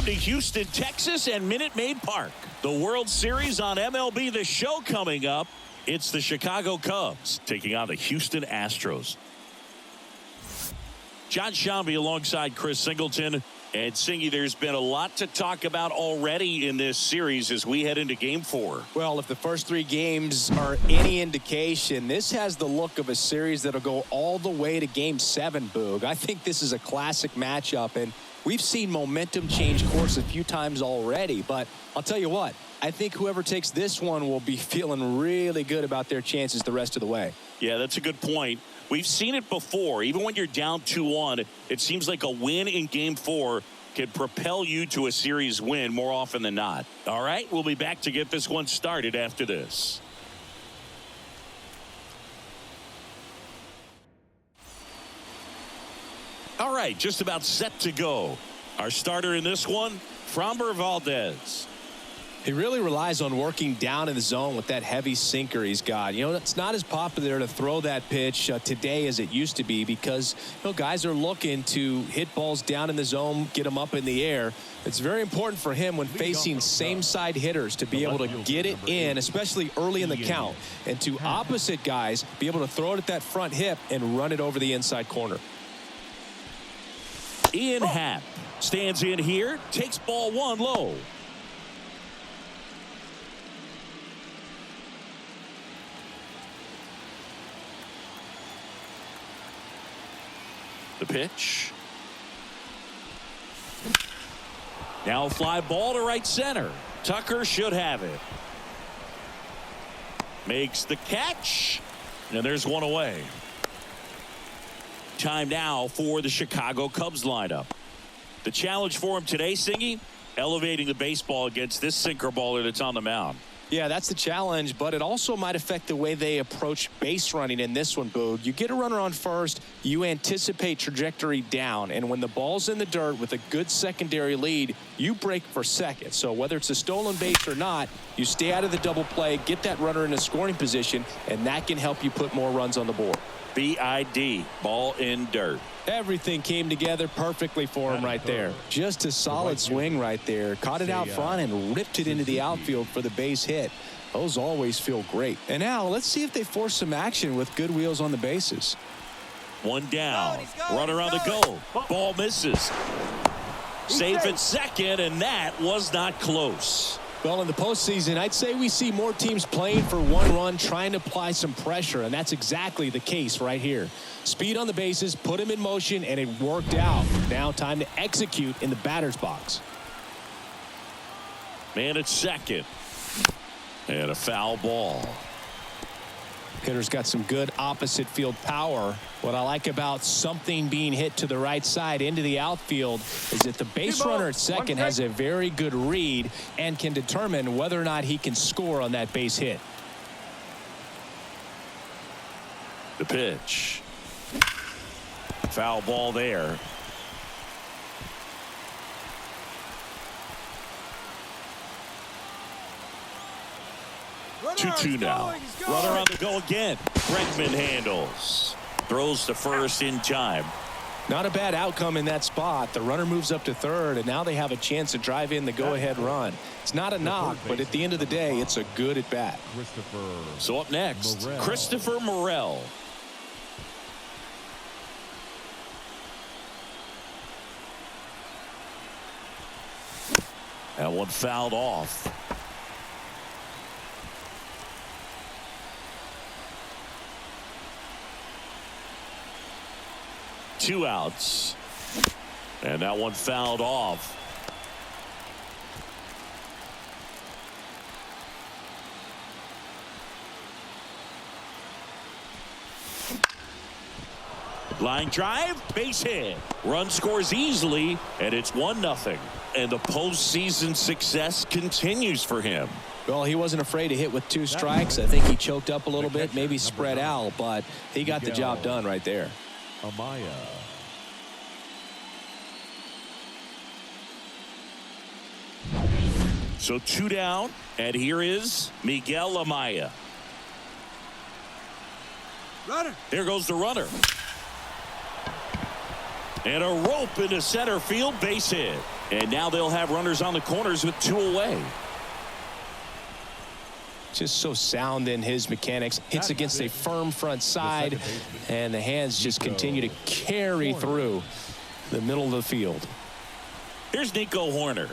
to Houston, Texas, and Minute Maid Park. The World Series on MLB The Show coming up. It's the Chicago Cubs taking on the Houston Astros. John Shambi alongside Chris Singleton. And Singy, there's been a lot to talk about already in this series as we head into Game 4. Well, if the first 3 games are any indication, this has the look of a series that'll go all the way to Game 7, Boog. I think this is a classic matchup, and we've seen momentum change course a few times already. But I'll tell you what, I think whoever takes this one will be feeling really good about their chances the rest of the way. Yeah, that's a good point. We've seen it before. Even when you're down 2-1, it seems like a win in Game 4 can propel you to a series win more often than not. All right, we'll be back to get this one started after this. All right, just about set to go. Our starter in this one, Framber Valdez. He really relies on working down in the zone with that heavy sinker he's got. You know, it's not as popular to throw that pitch today as it used to be because, you know, guys are looking to hit balls down in the zone, get them up in the air. It's very important for him when facing same-side hitters to be able to get it in, especially early in the count, and to opposite guys be able to throw it at that front hip and run it over the inside corner. Ian Happ stands in here, takes ball 1 low. The pitch. Now a fly ball to right center. Tucker should have it. Makes the catch. And there's one away. Time now for the Chicago Cubs lineup. The challenge for him today, Singy, elevating the baseball against this sinker baller that's on the mound. Yeah, that's the challenge, but it also might affect the way they approach base running in this one, Boog. You get a runner on first, you anticipate trajectory down, and when the ball's in the dirt with a good secondary lead, you break for second. So whether it's a stolen base or not, you stay out of the double play, get that runner in a scoring position, and that can help you put more runs on the board. BID, ball in dirt. Everything came together perfectly for him right there. Just a solid swing right there. Caught it out front and ripped it into the outfield for the base hit. Those always feel great. And now let's see if they force some action with good wheels on the bases. One down. Runner on the go. Ball misses. Safe at second, and that was not close. Well, in the postseason, I'd say we see more teams playing for one run, trying to apply some pressure, and that's exactly the case right here. Speed on the bases, put him in motion, and it worked out. Now time to execute in the batter's box. Man at second. And a foul ball. Hitter's got some good opposite field power. What I like about something being hit to the right side into the outfield is that the base runner at second has a very good read and can determine whether or not he can score on that base hit. The pitch. Foul ball there. Runner 2-2 now. Runner on the go again. Bregman handles. Throws to first in time. Not a bad outcome in that spot. The runner moves up to third, and now they have a chance to drive in the go-ahead run. It's not a knock, but at the end of the day, it's a good at-bat. So up next, Christopher Morel. That one fouled off. Two outs. And that one fouled off. Line drive, base hit. Run scores easily, and it's 1-0. And the postseason success continues for him. Well, he wasn't afraid to hit with 2 strikes. I think he choked up a little bit, maybe spread out, but he got the job done right there. Amaya. So 2 down, and here is Miguel Amaya. Runner. There goes the runner. And a rope into center field, base hit. And now they'll have runners on the corners with 2 away. Just so sound in his mechanics. Hits against a firm front side, and the hands just continue to carry through the middle of the field. Here's Nico Horner.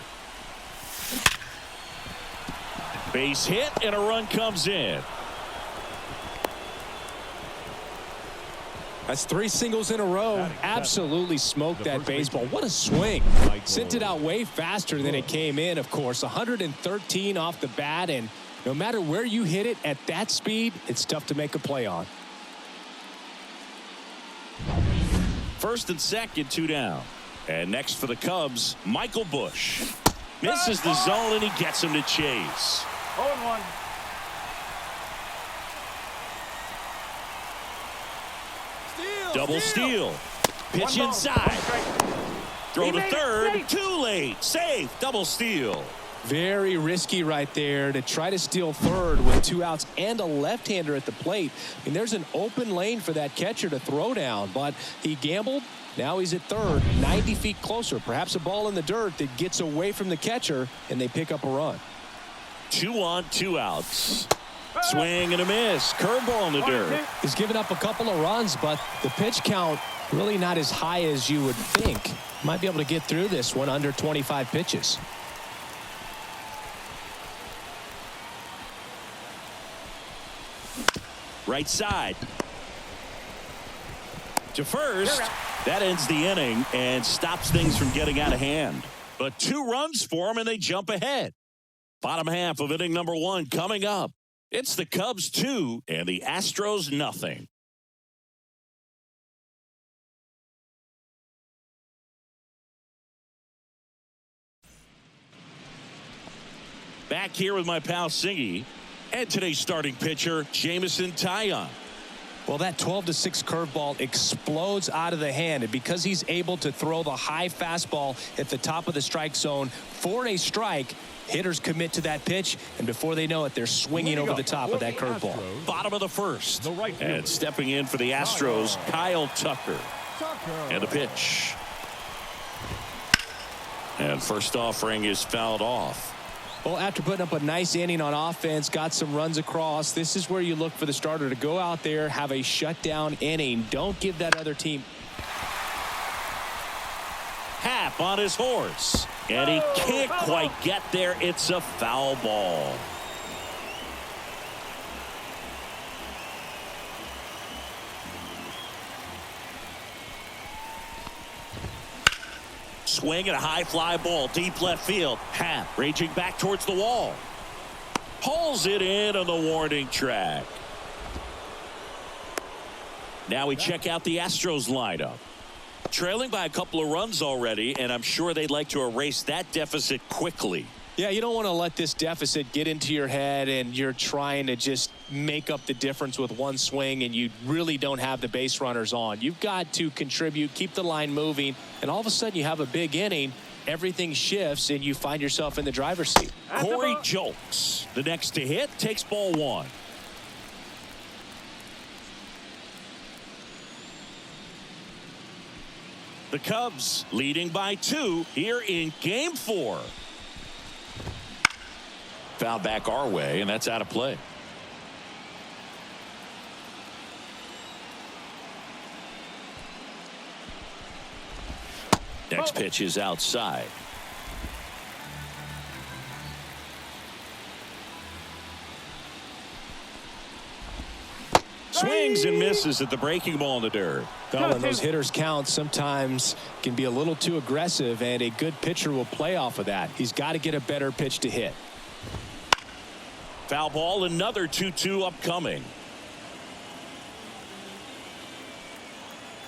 Base hit, and a run comes in. That's 3 singles in a row. Absolutely smoked that baseball. What a swing. Sent it out way faster than it came in, of course. 113 off the bat, and no matter where you hit it at that speed, it's tough to make a play on. First and second, 2 down. And next for the Cubs, Michael Busch. Misses the zone, and he gets him to chase. 0-1. Double steal. Pitch inside. Throw to third. Too late. Safe. Double steal. Very risky right there to try to steal third with 2 outs and a left-hander at the plate. I mean, there's an open lane for that catcher to throw down, but he gambled. Now he's at third, 90 feet closer. Perhaps a ball in the dirt that gets away from the catcher, and they pick up a run. 2 on, 2 outs. Swing and a miss. Curveball in the dirt. He's given up a couple of runs, but the pitch count really not as high as you would think. Might be able to get through this one under 25 pitches. Right side. To first. That ends the inning and stops things from getting out of hand. But 2 runs for them, and they jump ahead. Bottom half of inning number 1 coming up. It's the Cubs 2 and the Astros nothing. Back here with my pal Singy and today's starting pitcher, Jameson Taillon. Well, that 12-6 curveball explodes out of the hand, and because he's able to throw the high fastball at the top of the strike zone for a strike, hitters commit to that pitch, and before they know it, they're swinging over the top of that curveball. Bottom of the first. And stepping in for the Astros, Kyle Tucker. And a pitch. And first offering is fouled off. Well, after putting up a nice inning on offense, got some runs across, this is where you look for the starter to go out there, have a shutdown inning. Don't give that other team. Happ on his horse. And he can't quite get there. It's a foul ball. Swing and a high fly ball deep left field. Happ raging back towards the wall. Pulls it in on the warning track. Now we check out the Astros lineup. Trailing by a couple of runs already, and I'm sure they'd like to erase that deficit quickly. Yeah, you don't want to let this deficit get into your head and you're trying to just make up the difference with one swing and you really don't have the base runners on. You've got to contribute, keep the line moving, and all of a sudden you have a big inning, everything shifts, and you find yourself in the driver's seat. Corey Julks, the next to hit, takes ball 1. The Cubs leading by 2 here in Game 4. Foul back our way, and that's out of play. Next pitch is outside. Swings and misses at the breaking ball in the dirt. Well, when those hitters count, sometimes can be a little too aggressive, and a good pitcher will play off of that. He's got to get a better pitch to hit. Foul ball, another 2-2 upcoming.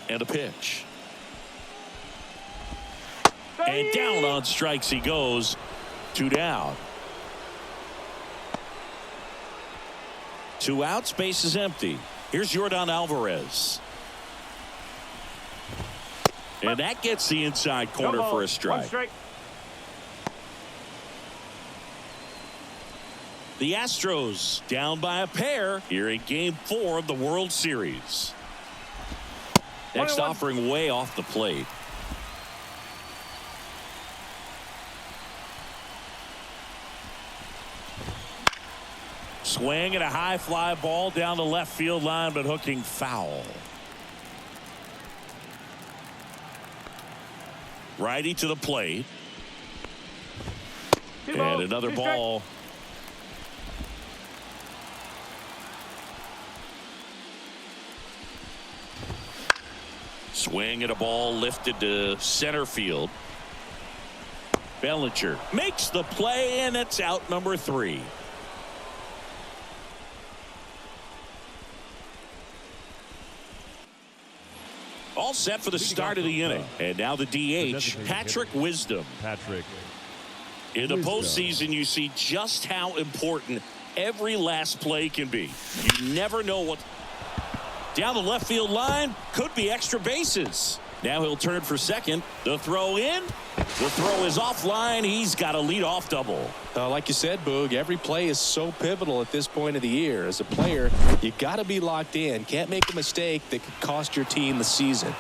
And a pitch. And down on strikes he goes. 2 down. 2 outs, base is empty. Here's Yordan Alvarez. And that gets the inside corner for a strike. The Astros down by a pair here in Game 4 of the World Series. Next offering way off the plate. Swing and a high fly ball down the left field line, but hooking foul. Righty to the plate. And another ball. Swing and a ball lifted to center field. Bellinger makes the play, and it's out number 3. All set for the start of the inning. And now the DH, Patrick Wisdom. In the postseason, you see just how important every last play can be. You never know what. Down the left field line, could be extra bases. Now he'll turn for second. The throw in. The throw is offline. He's got a leadoff double. Like you said, Boog, every play is so pivotal at this point of the year. As a player, you got to be locked in. Can't make a mistake that could cost your team the season.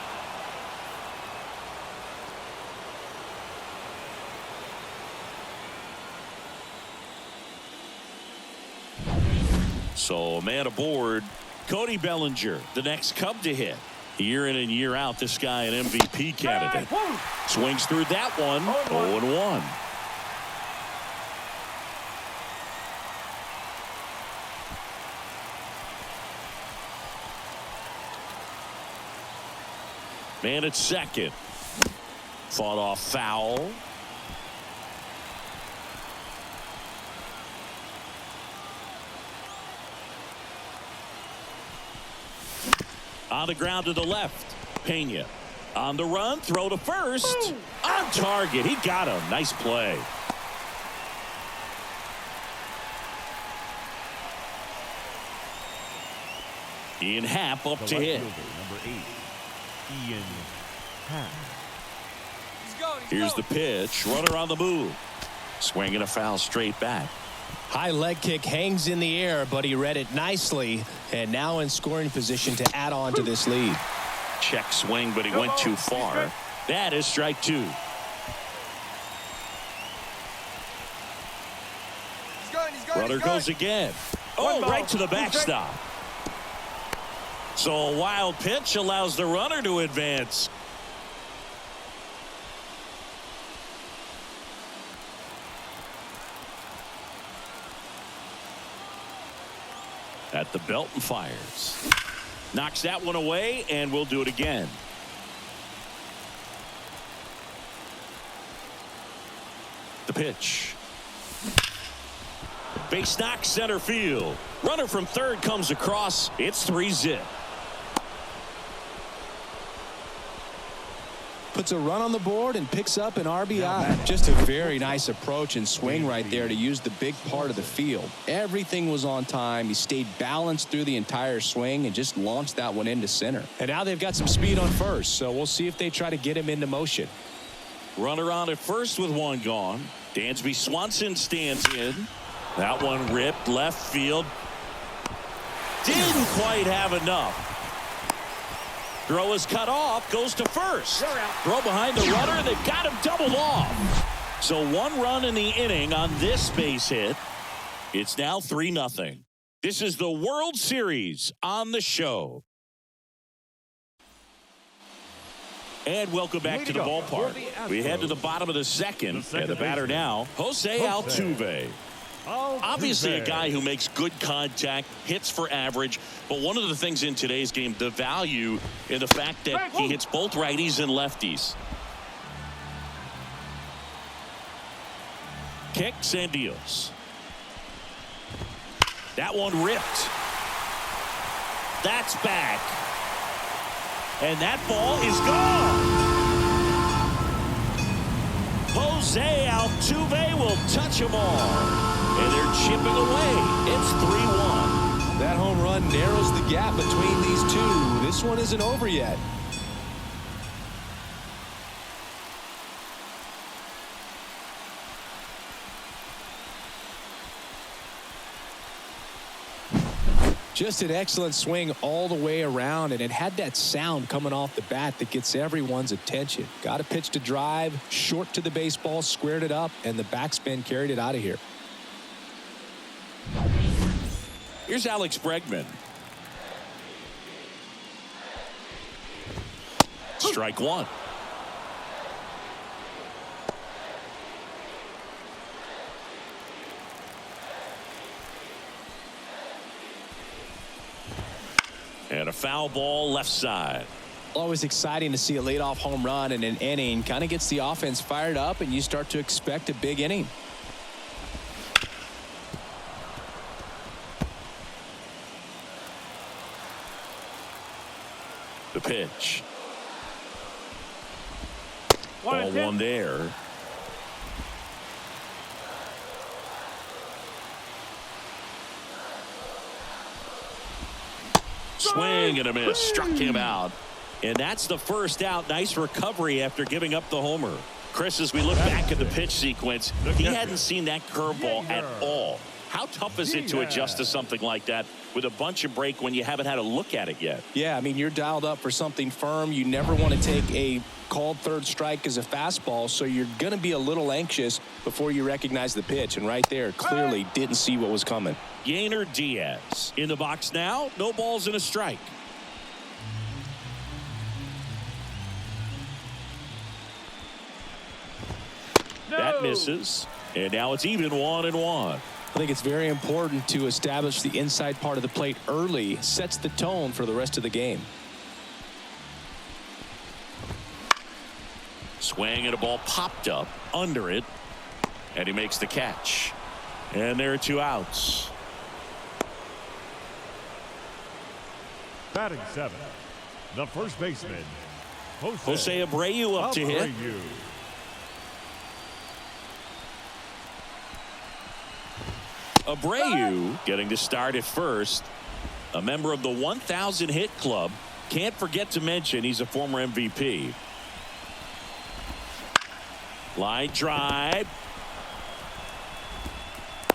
So, man aboard, Cody Bellinger, the next Cub to hit. Year in and year out, this guy an MVP candidate. Swings through that one. 0-1. Man at second. Fought off foul. On the ground to the left. Pena on the run. Throw to first. On target. He got him. Nice play. Ian Happ up to hit. Number 8, Ian Happ. Here's the pitch. Runner on the move. Swinging a foul straight back. High leg kick hangs in the air, but he read it nicely, and now in scoring position to add on to this lead. Check swing, but he went too far. That is strike 2. Runner goes again. Oh, right to the backstop. So a wild pitch allows the runner to advance. At the belt and fires. Knocks that one away, and we'll do it again. The pitch. Base knock center field. Runner from third comes across. It's 3-zip. Puts a run on the board and picks up an RBI. Just a very nice approach and swing right there to use the big part of the field. Everything was on time. He stayed balanced through the entire swing and just launched that one into center. And now they've got some speed on first, so we'll see if they try to get him into motion. Runner on at first with one gone. Dansby Swanson stands in. That one ripped left field. Didn't quite have enough. Throw is cut off, goes to first. Throw behind the runner. They've got him doubled off. So 1 run in the inning on this base hit. It's now 3-0. This is the World Series on the show. And welcome back to the ballpark. We head to the bottom of the second. And the batter now, Jose Altuve. Obviously a guy who makes good contact, hits for average, but one of the things in today's game, the value in the fact that he hits both righties and lefties. Kicks and deals. That one ripped. That's back. And that ball is gone. Jose Altuve will touch them all. And they're chipping away. It's 3-1. That home run narrows the gap between these two. This one isn't over yet. Just an excellent swing all the way around, and it had that sound coming off the bat that gets everyone's attention. Got a pitch to drive, short to the baseball, squared it up, and the backspin carried it out of here. Here's Alex Bregman. Strike one. And a foul ball left side. Always exciting to see a leadoff home run in an inning. Kind of gets the offense fired up, and you start to expect a big inning. The pitch. Ball one there. Swing and a miss. Struck him out. And that's the first out. Nice recovery after giving up the homer. Chris, as we look back at the pitch sequence, he hadn't seen that curveball at all. How tough is it to adjust to something like that with a bunch of break when you haven't had a look at it yet? Yeah, I mean, you're dialed up for something firm. You never want to take a called third strike as a fastball, so you're going to be a little anxious before you recognize the pitch. And right there, clearly didn't see what was coming. Yainer Diaz in the box now. No balls and a strike. That misses. And now it's even 1-1. I think it's very important to establish the inside part of the plate early. Sets the tone for the rest of the game. Swing and a ball popped up under it. And he makes the catch. And there are two outs. Batting seven, the first baseman, Jose Abreu up to hit. Abreu getting to start at first. A member of the 1,000 hit club. Can't forget to mention he's a former MVP. Line drive.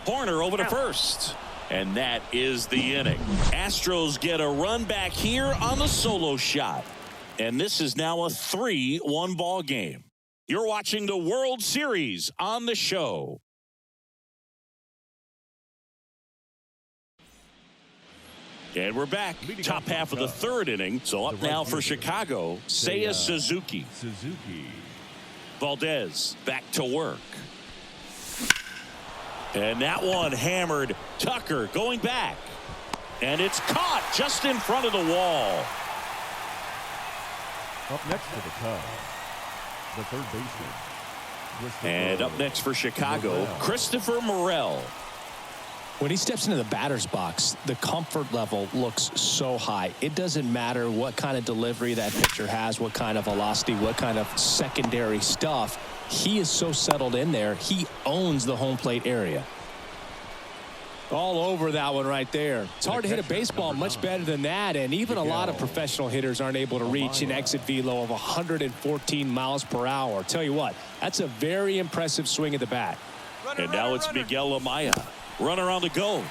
Horner over to first. And that is the inning. Astros get a run back here on the solo shot. And this is now a 3-1 ball game. You're watching the World Series on the show. And we're back. Top half of the third inning. So up now for Chicago, Seiya Suzuki. Valdez back to work. And that one hammered. Tucker going back. And it's caught just in front of the wall. Up next for the Cubs, the third baseman. And up next for Chicago, Christopher Morel. When he steps into the batter's box, the comfort level looks so high. It doesn't matter what kind of delivery that pitcher has, what kind of velocity, what kind of secondary stuff. He is so settled in there. He owns the home plate area. All over that one right there. It's hard to hit a baseball much better than that, and even a lot of professional hitters aren't able to reach an exit velo of 114 miles per hour. Tell you what, that's a very impressive swing at the bat. And now it's Miguel Amaya. Runner on the go.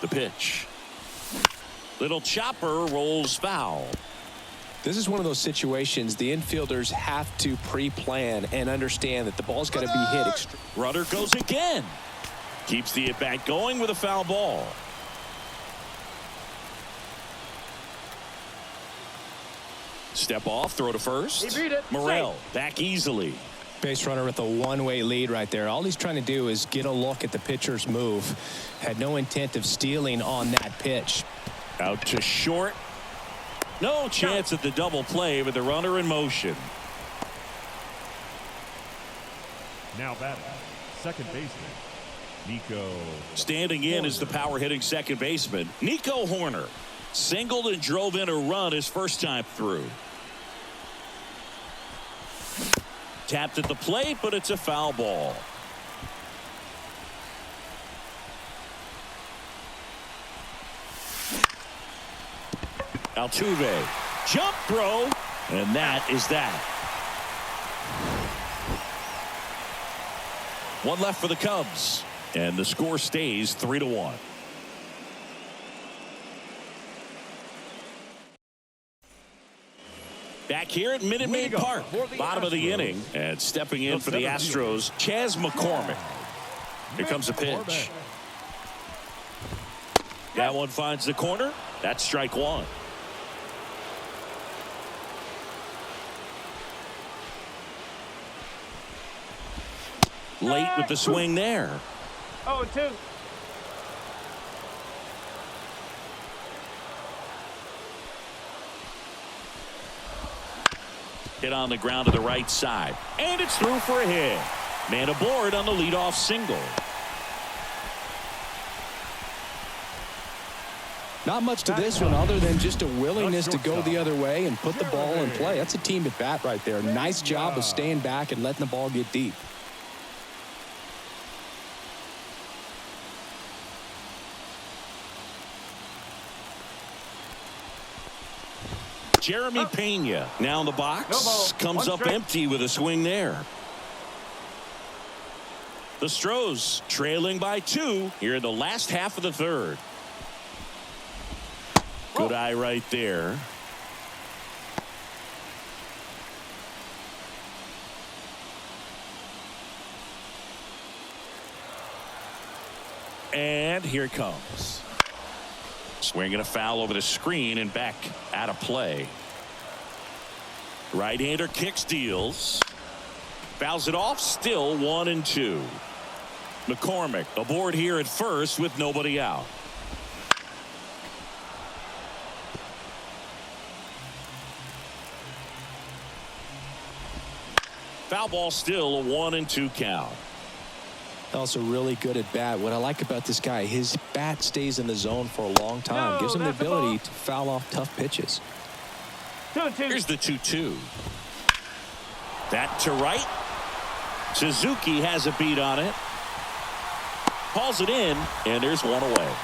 The pitch. Little chopper rolls foul. This is one of those situations the infielders have to pre-plan and understand that the ball's got to be hit. Runner goes again. Keeps the at-bat going with a foul ball. Step off, throw to first. He beat it. Morel back easily. Base runner with a one-way lead right there. All he's trying to do is get a look at the pitcher's move. Had no intent of stealing on that pitch. Out to short. No chance at the double play with the runner in motion. Now batting, second baseman, Nico. Standing in is the power hitting second baseman, Nico Horner. Singled and drove in a run his first time through. Tapped at the plate, but it's a foul ball. Altuve, jump throw, and that is that. One left for the Cubs, and the score stays 3-1. Back here at Minute Maid Park, bottom of the inning, and stepping in for the Astros, Chas McCormick. Here comes a pitch. That one finds the corner. That's strike one. Late with the swing there. 0-2. Hit on the ground to the right side. And it's through for a hit. Man aboard on the leadoff single. Not much to this one other than just a willingness to go the other way and put the ball in play. That's a team at bat right there. Nice job of staying back and letting the ball get deep. Jeremy Pena now in the box. Comes up empty with a swing there. The Astros trailing by 2 here in the last half of the third. Good eye right there. And here it comes. Swinging a foul over the screen and back out of play. Right-hander kicks, deals. Fouls it off, still 1-2. McCormick aboard here at first with nobody out. Foul ball, still a 1-2 count. Also really good at bat. What I like about this guy, his bat stays in the zone for a long time. Gives him the ability to foul off tough pitches. 2-2. Here's the 2-2. That to right. Suzuki has a beat on it. Calls it in, and there's one away.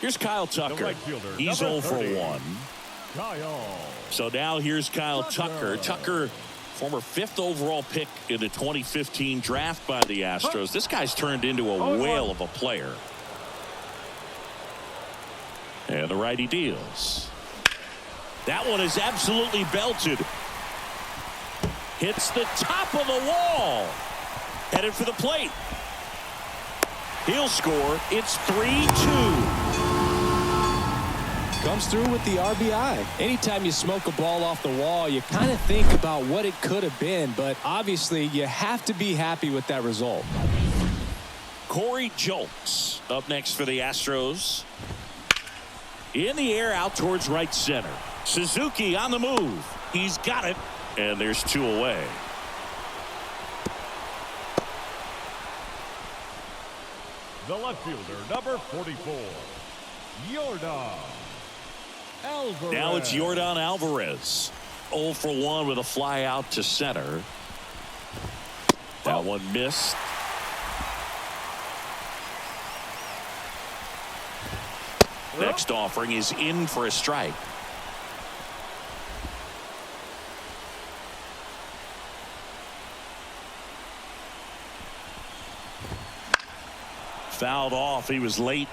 Here's Kyle Tucker. He's 0 for 1. So now here's Kyle Tucker. Tucker, former 5th overall pick in the 2015 draft by the Astros. This guy's turned into a whale of a player. And the righty deals. That one is absolutely belted. Hits the top of the wall. Headed for the plate. He'll score. It's 3-2. Comes through with the RBI. Anytime you smoke a ball off the wall, you kind of think about what it could have been, but obviously you have to be happy with that result. Corey Julks up next for the Astros. In the air out towards right center. Suzuki on the move. He's got it, and there's 2 away. The left fielder, number 44, Yordan Alvarez. Now it's Yordan Alvarez. 0 for 1 with a fly out to center. That one missed. Next offering is in for a strike. Fouled off. He was late.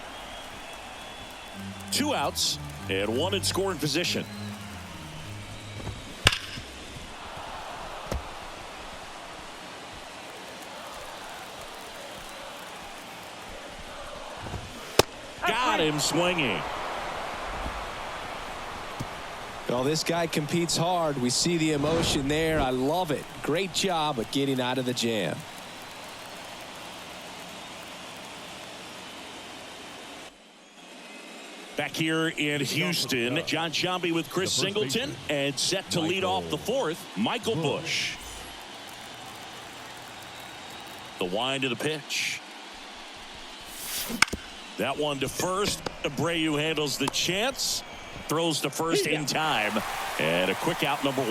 2 outs and 1 in scoring position. Got him swinging. Well, this guy competes hard. We see the emotion there. I love it. Great job of getting out of the jam. Back here in Houston, John Sciambi with Chris Singleton, and set to lead off the 4th, Michael Busch. The wind of the pitch. That one to first. Abreu handles the chance. Throws to first in time. And a quick out, number 1.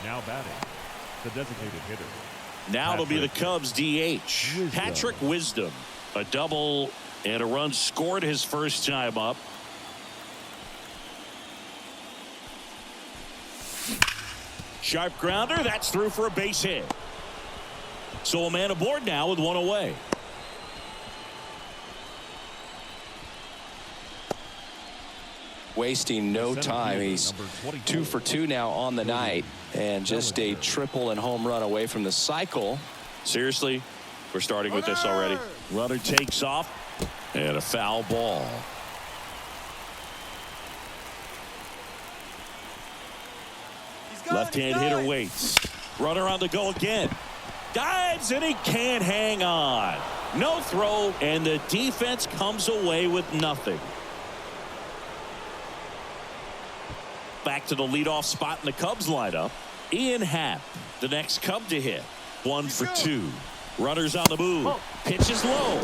Now batting, the designated hitter. Now it'll be the Cubs DH. Patrick Wisdom. A double and a run scored his first time up. Sharp grounder. That's through for a base hit. So a man aboard now with one away. Wasting no time. He's 2 for 2 now on the night, and just a triple and home run away from the cycle. Seriously, we're starting with this already. Runner takes off, and a foul ball. Left-hand hitter waits. Runner on the go again. Dives, and he can't hang on. No throw, and the defense comes away with nothing. Back to the leadoff spot in the Cubs lineup. Ian Happ, the next Cub to hit. 1 for 2. Runners on the move. Pitch is low.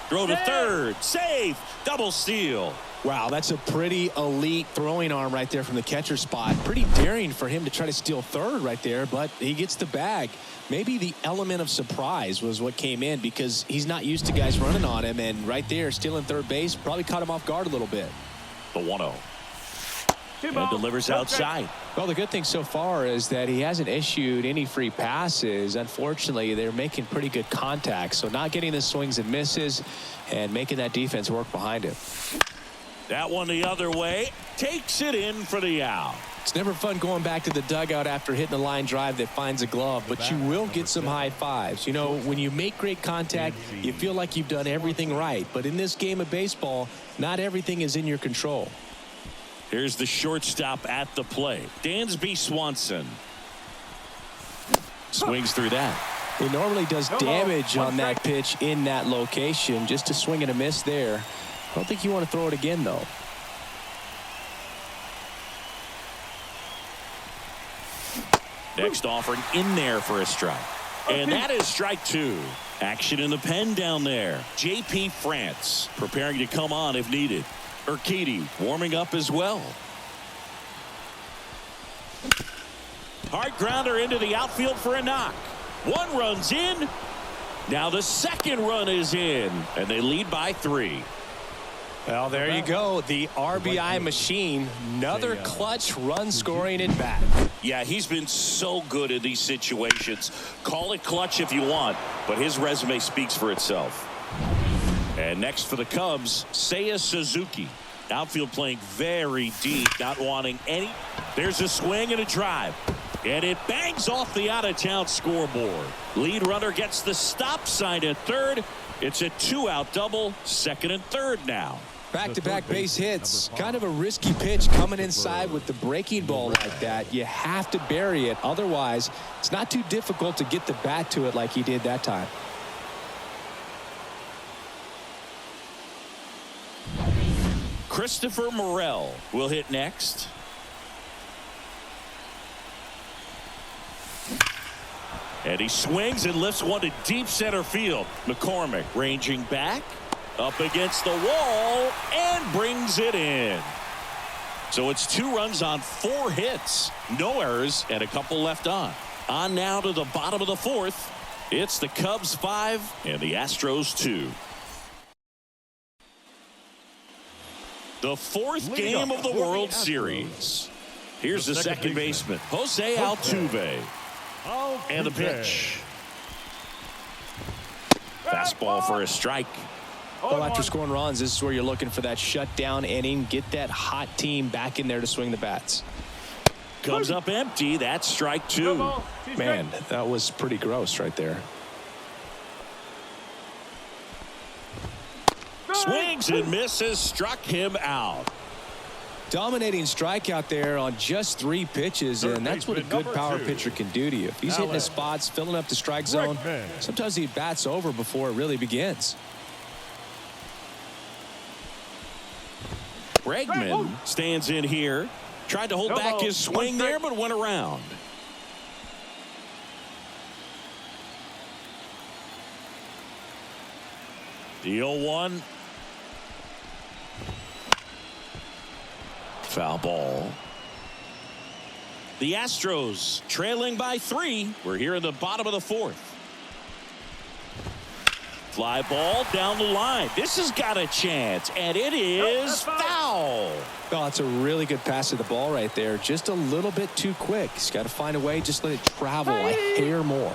Throw to third. Save. Double steal. Wow, that's a pretty elite throwing arm right there from the catcher spot. Pretty daring for him to try to steal third right there, but he gets the bag. Maybe the element of surprise was what came in, because he's not used to guys running on him, and right there stealing third base probably caught him off guard a little bit. The 1-0. And delivers outside. Well, the good thing so far is that he hasn't issued any free passes. Unfortunately, they're making pretty good contact, so not getting the swings and misses and making that defense work behind him. That one the other way. Takes it in for the out. It's never fun going back to the dugout after hitting a line drive that finds a glove, but you will get some high fives. You know, when you make great contact, you feel like you've done everything right. But in this game of baseball, not everything is in your control. Here's the shortstop at the plate. Dansby Swanson. Swings through that. He normally does damage on that pitch in that location. Just a swing and a miss there. I don't think you want to throw it again, though. Next offering in there for a strike. And that is strike 2. Action in the pen down there. J.P. France preparing to come on if needed. Urquidy warming up as well. Hard grounder into the outfield for a knock. 1 run's in. Now the second run is in, and they lead by 3. Well, there you go. The RBI machine. Another clutch run scoring at bat. Yeah, he's been so good in these situations. Call it clutch if you want, but his resume speaks for itself. And next for the Cubs, Seiya Suzuki. Outfield playing very deep, not wanting any. There's a swing and a drive. And it bangs off the out-of-town scoreboard. Lead runner gets the stop sign at third. It's a 2-out double, second and third now. Back-to-back base hits. Kind of a risky pitch coming inside with the breaking ball like that. You have to bury it. Otherwise, it's not too difficult to get the bat to it like he did that time. Christopher Morel will hit next. And he swings and lifts one to deep center field. McCormick ranging back, up against the wall, and brings it in. So it's 2 runs on 4 hits. No errors and a couple left on. On now to the bottom of the 4th. It's the Cubs 5 and the Astros 2. The 4th game of the World Series. Here's the second baseman, Jose Altuve. And the pitch. Fastball for a strike. Well, after scoring runs, this is where you're looking for that shutdown inning. Get that hot team back in there to swing the bats. Comes up empty. That's strike 2. Man, that was pretty gross right there. Swings and misses. Struck him out. Dominating strikeout there on just 3 pitches, and that's what a good power pitcher can do to you. If he's hitting his spots, filling up the strike zone, sometimes he bats over before it really begins. Bregman stands in here. Tried to hold back his swing there, but went around. The 0-1. Foul ball. The Astros trailing by 3. We're here in the bottom of the 4th. Fly ball down the line. This has got a chance, and it is foul. Oh, it's a really good pass to the ball right there. Just a little bit too quick. He's got to find a way. Just let it travel a hair more.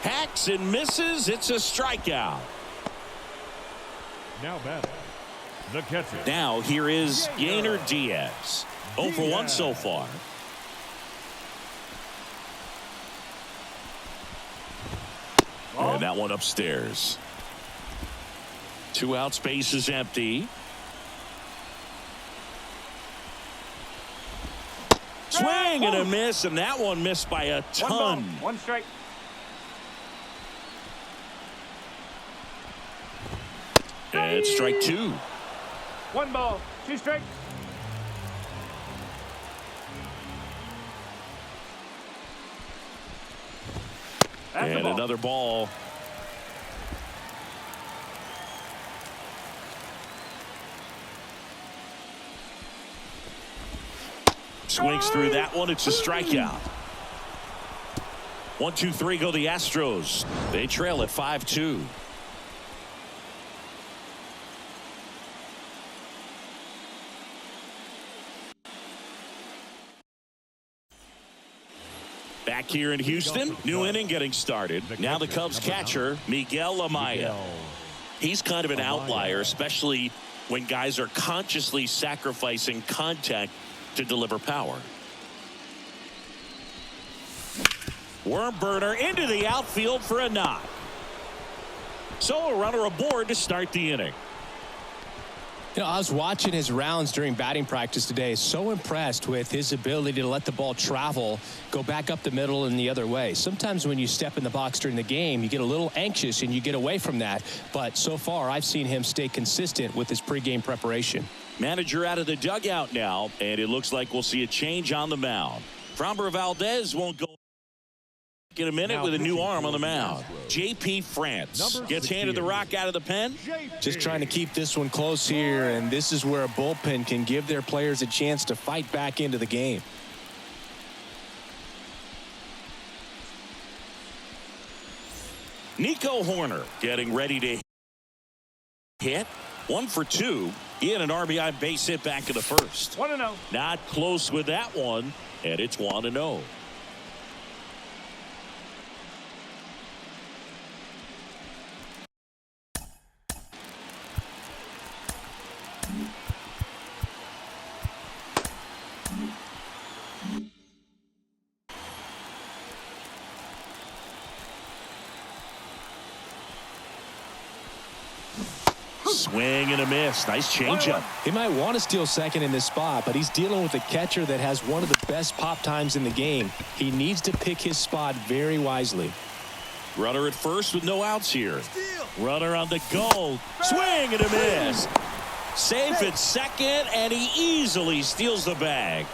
Hacks and misses. It's a strikeout. Now batting, the catcher. Now here is Yainer Diaz. 0 for 1 so far. And that one upstairs. 2 outs, base is empty. Swing and a miss, and that one missed by a ton. 1 strike. And strike 2. 1 ball, 2 strikes. And another ball. Swings through that one. It's a strikeout. 1, 2, 3 go the Astros. They trail at 5-2. Back here in Houston, new inning getting started. Now the Cubs catcher, Miguel Amaya. He's kind of an outlier, especially when guys are consciously sacrificing contact to deliver power. Worm burner into the outfield for a knock. So a runner aboard to start the inning. You know, I was watching his rounds during batting practice today. So impressed with his ability to let the ball travel, go back up the middle and the other way. Sometimes when you step in the box during the game, you get a little anxious and you get away from that. But so far, I've seen him stay consistent with his pregame preparation. Manager out of the dugout now, and it looks like we'll see a change on the mound. Framber Valdez won't go in a minute with a new arm on the mound. J.P. France gets handed the rock out of the pen. Just trying to keep this one close here, and this is where a bullpen can give their players a chance to fight back into the game. Nico Horner getting ready to hit. 1 for 2. He had an RBI base hit back in the first. 1-0. Not close with that one, and it's 1-0. Swing and a miss. Nice changeup. He might want to steal second in this spot, but he's dealing with a catcher that has one of the best pop times in the game. He needs to pick his spot very wisely. Runner at first with no outs here. Runner on the go. Swing and a miss. Safe at second, and he easily steals the bag.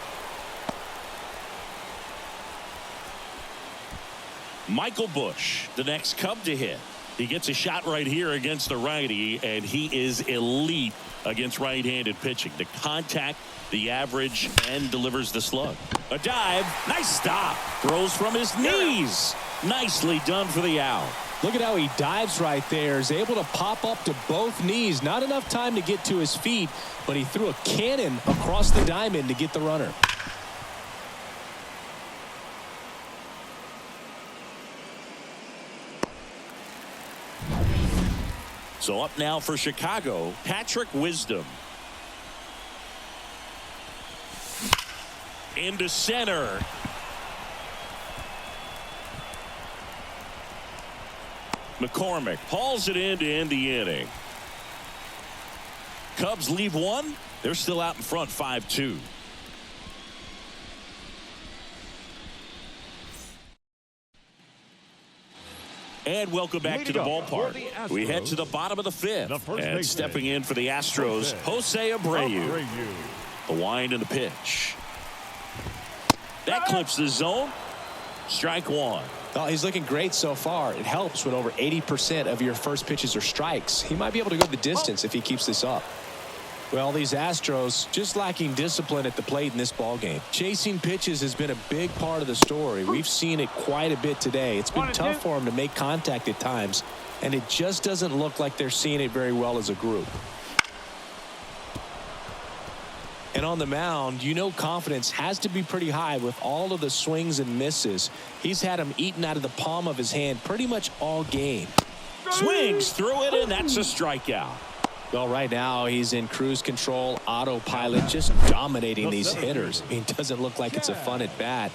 Michael Busch, the next Cub to hit. He gets a shot right here against the righty, and he is elite against right-handed pitching. The contact, the average, and delivers the slug. A dive. Nice stop. Throws from his knees. Nicely done for the out. Look at how he dives right there. Is able to pop up to both knees. Not enough time to get to his feet, but he threw a cannon across the diamond to get the runner. So up now for Chicago, Patrick Wisdom. Into center. McCormick hauls it in to end the inning. Cubs leave one. They're still out in front 5-2. And welcome back to the ballpark. We head to the bottom of the fifth. And stepping in for the Astros, Jose Abreu. The wind and the pitch. That clips the zone. Strike one. Well, he's looking great so far. It helps when over 80% of your first pitches are strikes. He might be able to go the distance if he keeps this up. Well, these Astros just lacking discipline at the plate in this ballgame. Chasing pitches has been a big part of the story. We've seen it quite a bit today. It's been tough for them to make contact at times, and it just doesn't look like they're seeing it very well as a group. And on the mound, you know confidence has to be pretty high with all of the swings and misses. He's had them eaten out of the palm of his hand pretty much all game. Swings through it, and that's a strikeout. Well, right now he's in cruise control, autopilot, just dominating these hitters. I mean, it doesn't look like it's a fun at bat.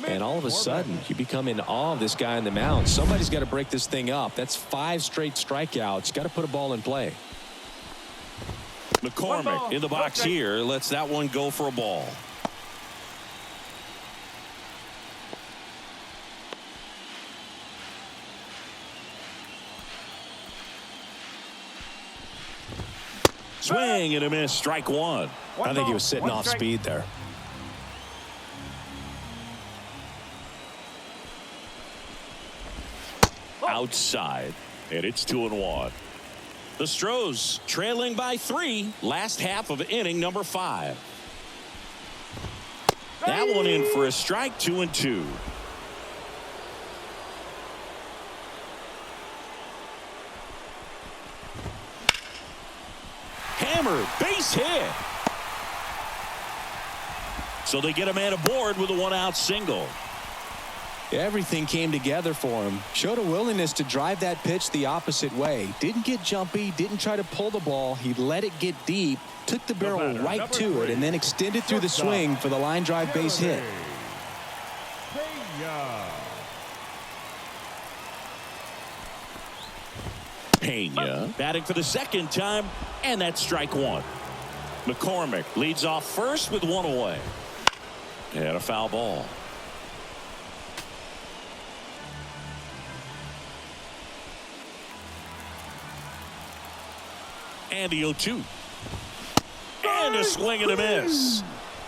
And all of a sudden, you become in awe of this guy on the mound. Somebody's got to break this thing up. That's 5 straight strikeouts. Got to put a ball in play. McCormick in the box here. Lets that one go for a ball. Swing and a miss. Strike one. I think he was sitting off speed there. Outside, and it's 2-1. The Astros trailing by 3. Last half of inning number 5. That one in for a strike. 2-2. Hammered, base hit. So they get a man aboard with a 1-out single. Everything came together for him. Showed a willingness to drive that pitch the opposite way. Didn't get jumpy, didn't try to pull the ball. He let it get deep, took the barrel right to it, and then extended through the swing for the line drive base hit. Pena batting for the second time, and that's strike one. McCormick leads off first with 1 away. And a foul ball. And the 0-2. And a swing and a miss.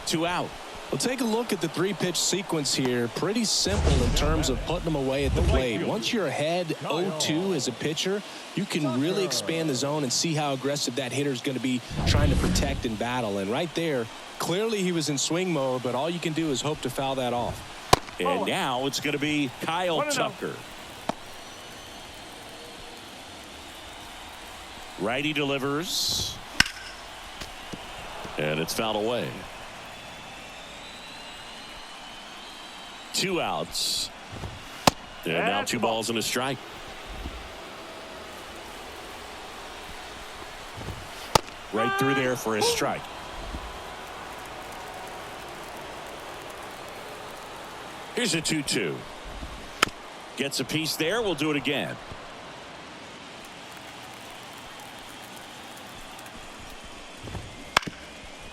2 out. Well, take a look at the 3-pitch sequence here. Pretty simple in terms of putting them away at the plate. Once you're ahead 0-2 as a pitcher, you can really expand the zone and see how aggressive that hitter is going to be trying to protect and battle. And right there, clearly he was in swing mode, but all you can do is hope to foul that off. And now it's going to be Kyle Tucker. Righty delivers. And it's fouled away. 2 outs. And now 2 balls and a strike. Right through there for a strike. Here's a 2-2. Gets a piece there. We'll do it again.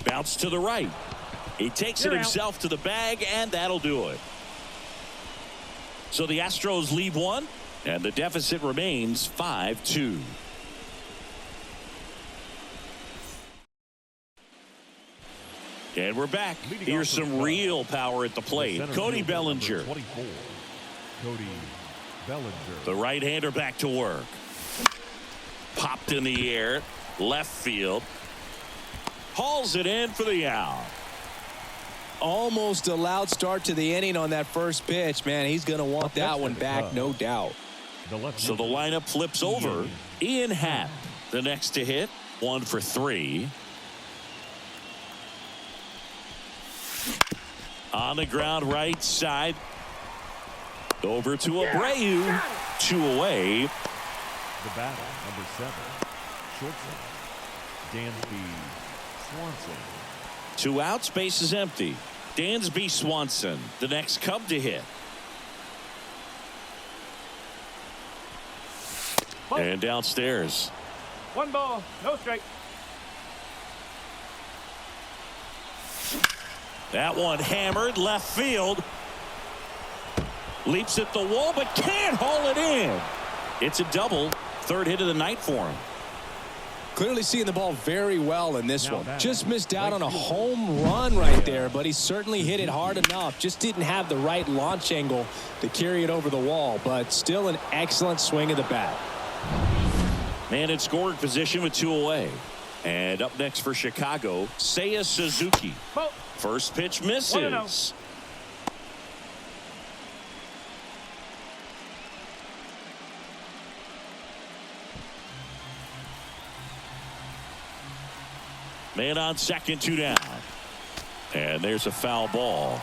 Bounce to the right. He takes it himself to the bag, and that'll do it. So the Astros leave 1, and the deficit remains 5-2. And we're back. Here's some real power at the plate. Cody Bellinger. 24. Cody Bellinger. The right-hander back to work. Popped in the air. Left field. Hauls it in for the out. Almost a loud start to the inning on that first pitch. Man, he's going to want that one back, no doubt. So the lineup flips over. Ian Happ, the next to hit. 1 for 3. On the ground, right side. Over to Abreu. 2 away. The batter, number 7, shortstop, Dansby Swanson. 2 outs, base is empty. Dansby Swanson, the next Cub to hit. And downstairs. 1 ball, no strike. That one hammered left field. Leaps at the wall, but can't haul it in. It's a double. 3rd hit of the night for him. Clearly seeing the ball very well in this one. Just missed out on a home run right there, but he certainly hit it hard enough. Just didn't have the right launch angle to carry it over the wall, but still an excellent swing of the bat. Man in scoring position with 2 away. And up next for Chicago, Seiya Suzuki. First pitch misses. Man on second, 2 down. And there's a foul ball.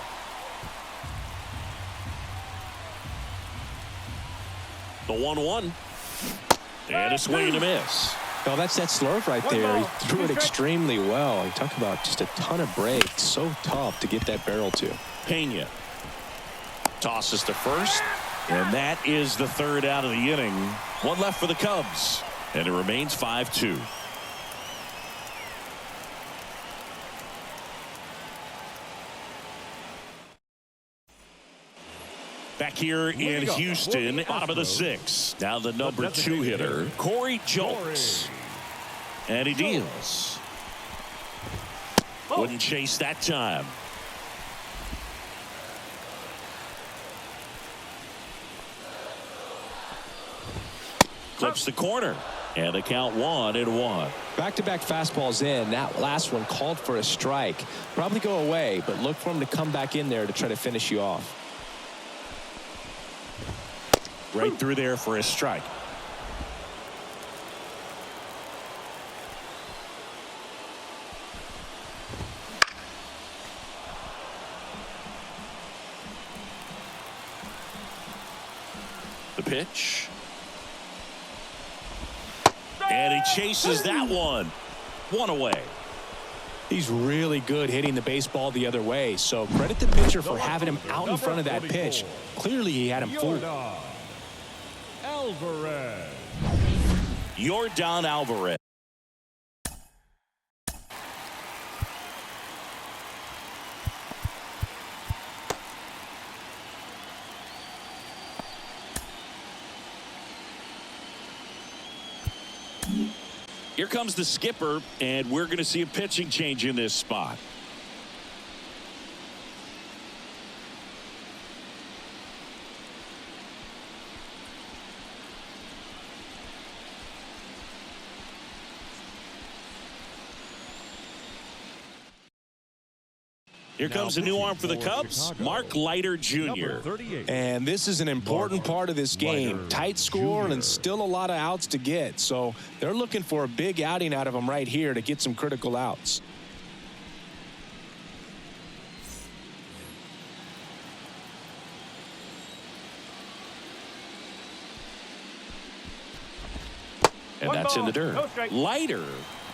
The 1-1. And a swing and a miss. Oh, that's that slurve right there. He threw it extremely well. You talk about just a ton of breaks. So tough to get that barrel to. Pena tosses to first. And that is the third out of the inning. One left for the Cubs. And it remains 5-2. Back here in Houston, bottom of the sixth. Now the number 2 hitter, Corey Julks. And he deals. Wouldn't chase that time. Clips the corner. And the count 1-1. Back-to-back fastballs in. That last one called for a strike. Probably go away, but look for him to come back in there to try to finish you off. Right through there for a strike. The pitch. And he chases that one. One away. He's really good hitting the baseball the other way, so credit the pitcher for having him out in front of that pitch. Clearly he had him fooled. Alvarez. Yordan Alvarez. Here comes the skipper, and we're going to see a pitching change in this spot. Here comes a new arm for the Cubs, Mark Leiter Jr. And this is an important part of this game. Tight score and still a lot of outs to get. So they're looking for a big outing out of him right here to get some critical outs. And that's in the dirt. Leiter,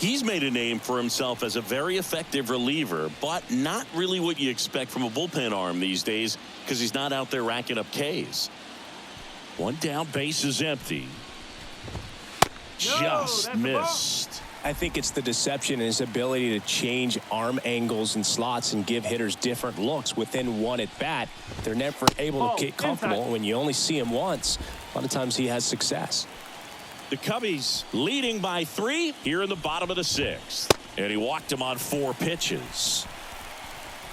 he's made a name for himself as a very effective reliever, but not really what you expect from a bullpen arm these days because he's not out there racking up Ks. One down, base is empty. Just missed. I think it's the deception and his ability to change arm angles and slots and give hitters different looks within one at bat. They're never able to get comfortable. When you only see him once, a lot of times he has success. The Cubbies leading by 3 here in the bottom of the 6th. And he walked him on 4 pitches.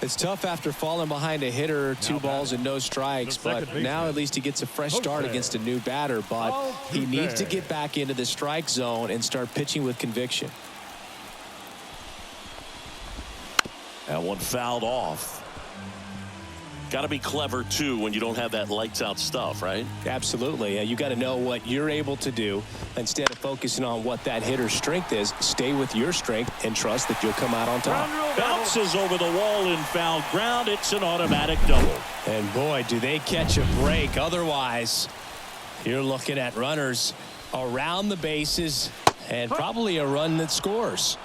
It's tough after falling behind a hitter, 2 balls and no strikes, but now at least he gets a fresh start against a new batter, but he needs to get back into the strike zone and start pitching with conviction. That one fouled off. Got to be clever, too, when you don't have that lights-out stuff, right? Absolutely. You got to know what you're able to do. Instead of focusing on what that hitter's strength is, stay with your strength and trust that you'll come out on top. Bounces over the wall in foul ground. It's an automatic double. And, boy, do they catch a break. Otherwise, you're looking at runners around the bases and probably a run that scores.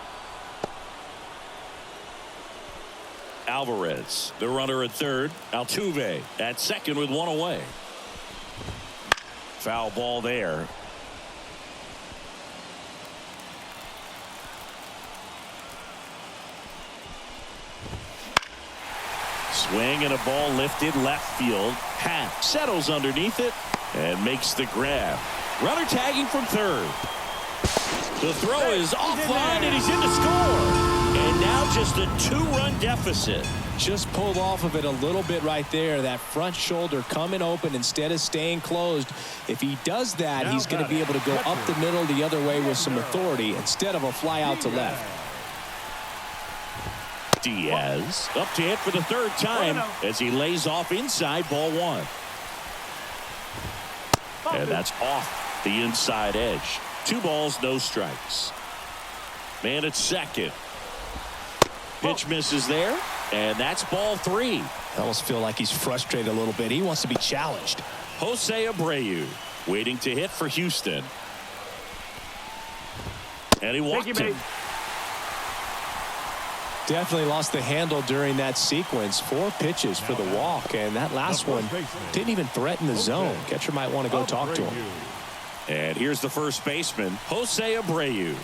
Alvarez, the runner at third. Altuve at second with 1 away. Foul ball there. Swing and a ball lifted left field. Hat settles underneath it and makes the grab. Runner tagging from third. The throw is offline and he's in to score. And now just a 2-run deficit. Just pulled off of it a little bit right there. That front shoulder coming open instead of staying closed. If he does that, he's going to be able to go up the middle the other way with some authority instead of a fly out to left. Diaz up to hit for the 3rd time as he lays off inside ball 1. And that's off the inside edge. 2 balls, no strikes. Man at second. Pitch misses there. And that's ball 3. I almost feel like he's frustrated a little bit. He wants to be challenged. Jose Abreu waiting to hit for Houston. And he walked him. Definitely lost the handle during that sequence. 4 pitches for the walk, and that last one didn't even threaten the zone. Catcher might want to go talk to him. And here's the first baseman, Jose Abreu.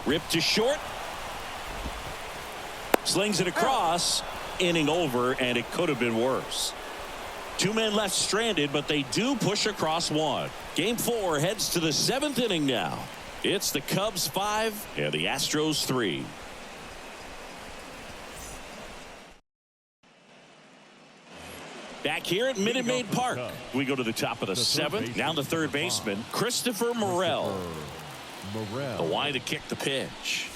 Ripped to short. Slings it across. Inning over, and it could have been worse. 2 men left stranded, but they do push across 1. Game 4 heads to the 7th inning now. It's the Cubs 5 and the Astros 3. Back here at Minute Maid Park, we go to the top of the 7th. Now the third baseman, Christopher Morel. The wide to kick the pitch.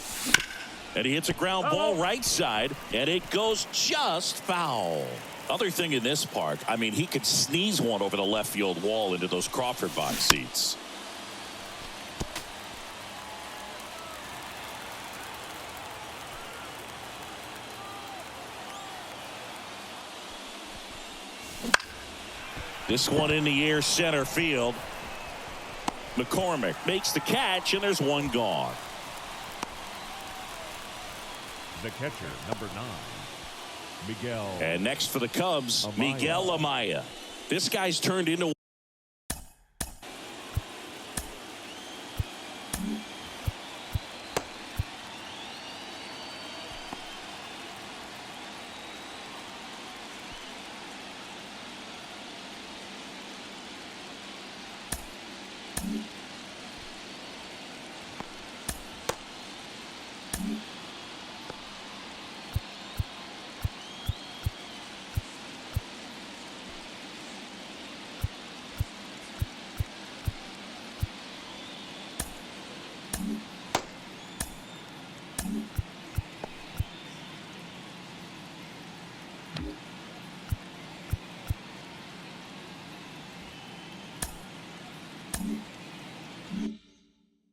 And he hits a ground ball right side, and it goes just foul. Other thing in this park, I mean, he could sneeze one over the left field wall into those Crawford box seats. This one in the air, center field. McCormick makes the catch, and there's one gone. The catcher, number 9, Miguel. And next for the Cubs, Miguel Amaya. This guy's turned into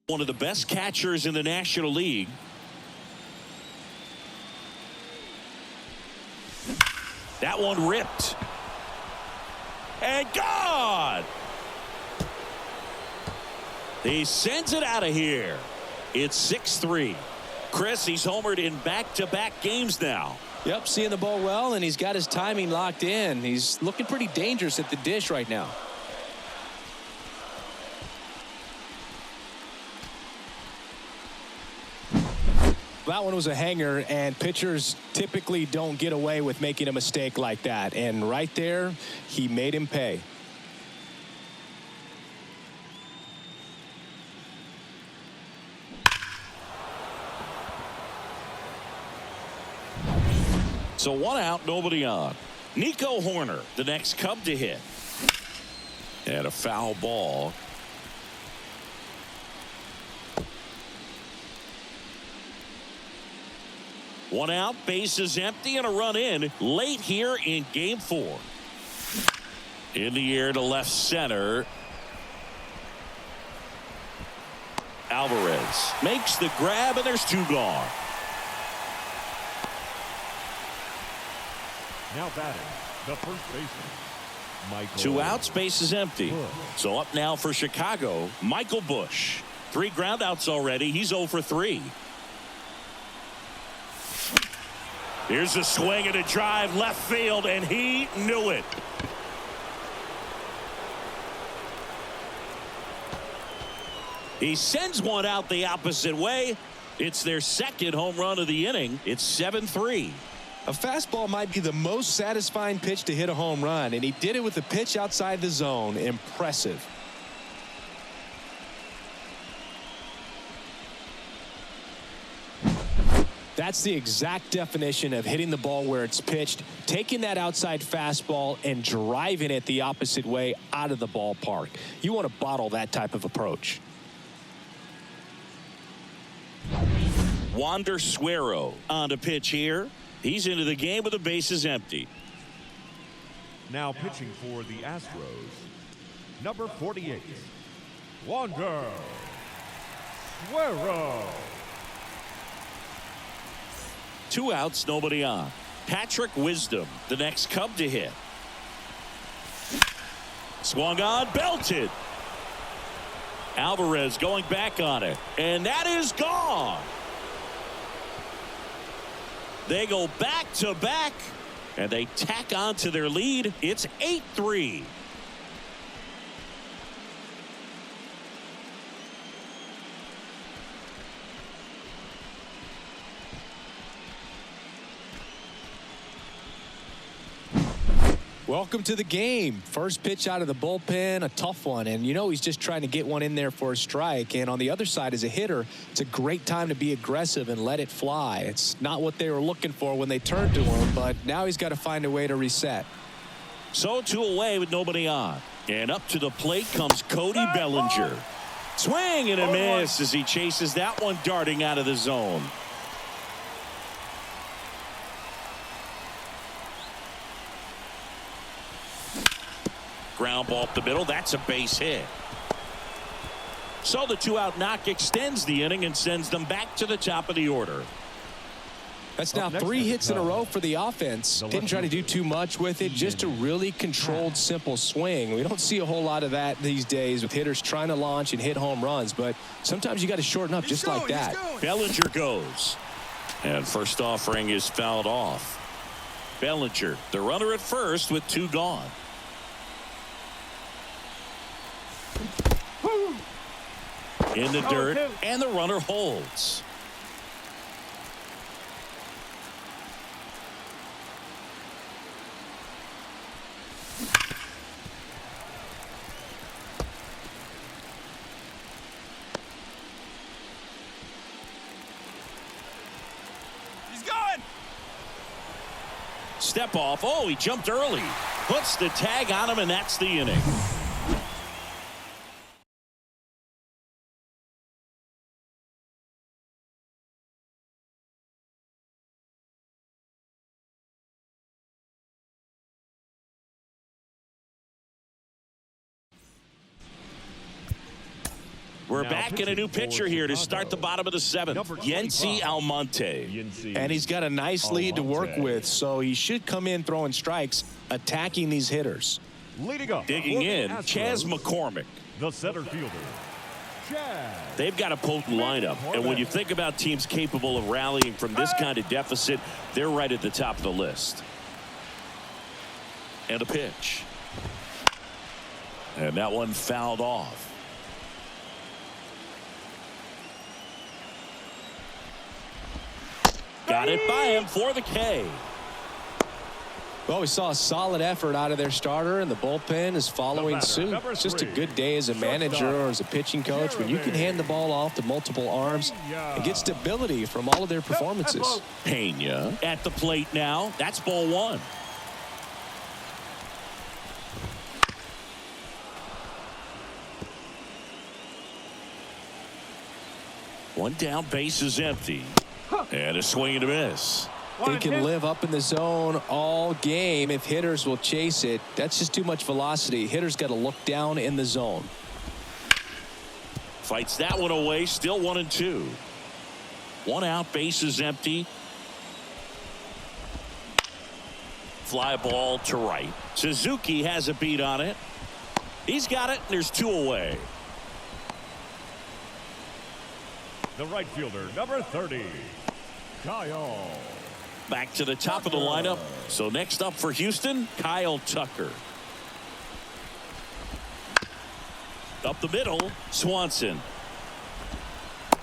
one of the best catchers in the National League. That one ripped. And gone! He sends it out of here. It's 6-3. Chris, he's homered in back-to-back games now. Yep, seeing the ball well, and he's got his timing locked in. He's looking pretty dangerous at the dish right now. That one was a hanger, and pitchers typically don't get away with making a mistake like that. And right there, he made him pay. So 1 out, nobody on. Nico Horner, the next Cub to hit. And a foul ball. One out, bases empty, and a run in late here in game 4. In the air to left center. Alvarez makes the grab, and there's 2 gone. Now batting, the first baseman, Michael. 2 outs, bases empty. So up now for Chicago, Michael Busch. 3 groundouts already. He's 0 for 3. Here's a swing and a drive left field, and he knew it. He sends one out the opposite way. It's their second home run of the inning. It's 7-3. A fastball might be the most satisfying pitch to hit a home run, and he did it with a pitch outside the zone. Impressive. That's the exact definition of hitting the ball where it's pitched, taking that outside fastball and driving it the opposite way out of the ballpark. You want to bottle that type of approach. Wander Suero on to pitch here. He's into the game with the bases empty. Now pitching for the Astros, number 48, Wander Suero. 2 outs, nobody on. Patrick Wisdom, the next Cub to hit. Swung on, belted. Alvarez going back on it, and that is gone. They go back to back, and they tack on to their lead. It's 8-3. Welcome to the game. First pitch out of the bullpen, a tough one. And you know he's just trying to get one in there for a strike. And on the other side, as a hitter, it's a great time to be aggressive and let it fly. It's not what they were looking for when they turned to him, but now he's got to find a way to reset. So 2 away with nobody on. And up to the plate comes Cody Bellinger. Swing and a miss as he chases that one darting out of the zone. Ground ball up the middle. That's a base hit. So the 2-out knock extends the inning and sends them back to the top of the order. That's now 3 hits in a row for the offense. Didn't try to do too much with it. Just a really controlled, simple swing. We don't see a whole lot of that these days with hitters trying to launch and hit home runs. But sometimes you got to shorten up just like that. Bellinger goes. And first offering is fouled off. Bellinger, the runner at first with 2 gone. In the dirt, and the runner holds. He's going. Step off. Oh, he jumped early. Puts the tag on him, and that's the inning. We're back in a new pitcher here to start the bottom of the 7th. Yency Almonte. And he's got a nice lead to work with, so he should come in throwing strikes, attacking these hitters. Leading up. Digging in, Chas McCormick. The center fielder. They've got a potent lineup, and when you think about teams capable of rallying from this kind of deficit, they're right at the top of the list. And a pitch. And that one fouled off. Got it by him for the K. Well, we saw a solid effort out of their starter, and the bullpen is following suit. It's just a good day as a manager or as a pitching coach when you can hand the ball off to multiple arms and get stability from all of their performances. Pena at the plate now. That's ball 1. One down, base is empty. And a swing and a miss. He can live up in the zone all game if hitters will chase it. That's just too much velocity. Hitters got to look down in the zone. Fights that one away. Still 1-2. 1 out, base is empty. Fly ball to right. Suzuki has a beat on it. He's got it, and there's 2 away. The right fielder, number 30, Kyle. Back to the top of the lineup. So next up for Houston, Kyle Tucker. Up the middle, Swanson.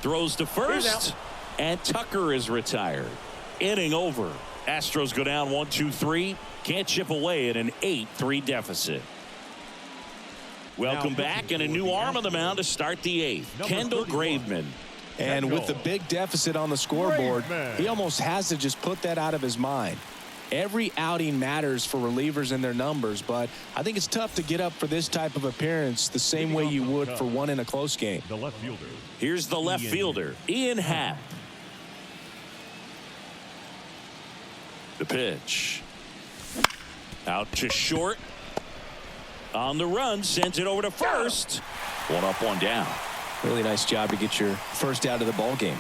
Throws to first, and Tucker is retired. Inning over. Astros go down 1-2-3. Can't chip away at an 8-3 deficit. Welcome back, and a new arm on the mound to start the 8th. Kendall Graveman. And with the big deficit on the scoreboard, he almost has to just put that out of his mind. Every outing matters for relievers and their numbers, but I think it's tough to get up for this type of appearance the same way you would for one in a close game. The left fielder. Here's the left fielder, Ian Happ. The pitch. Out to short. On the run, sends it over to first. 1 up, 1 down. Really nice job to get your first out of the ball game.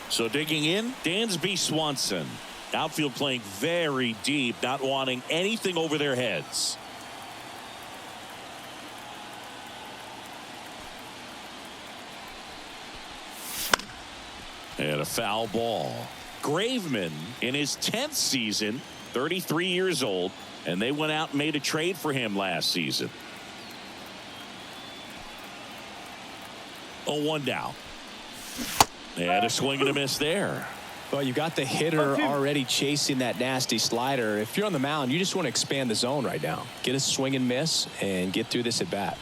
So digging in, Dansby Swanson. Outfield playing very deep, not wanting anything over their heads. And a foul ball. Graveman in his 10th season, 33 years old, and they went out and made a trade for him last season. 0-1 now. And a swing and a miss there. Well, you got the hitter already chasing that nasty slider. If you're on the mound, you just want to expand the zone right now. Get a swing and miss and get through this at bat.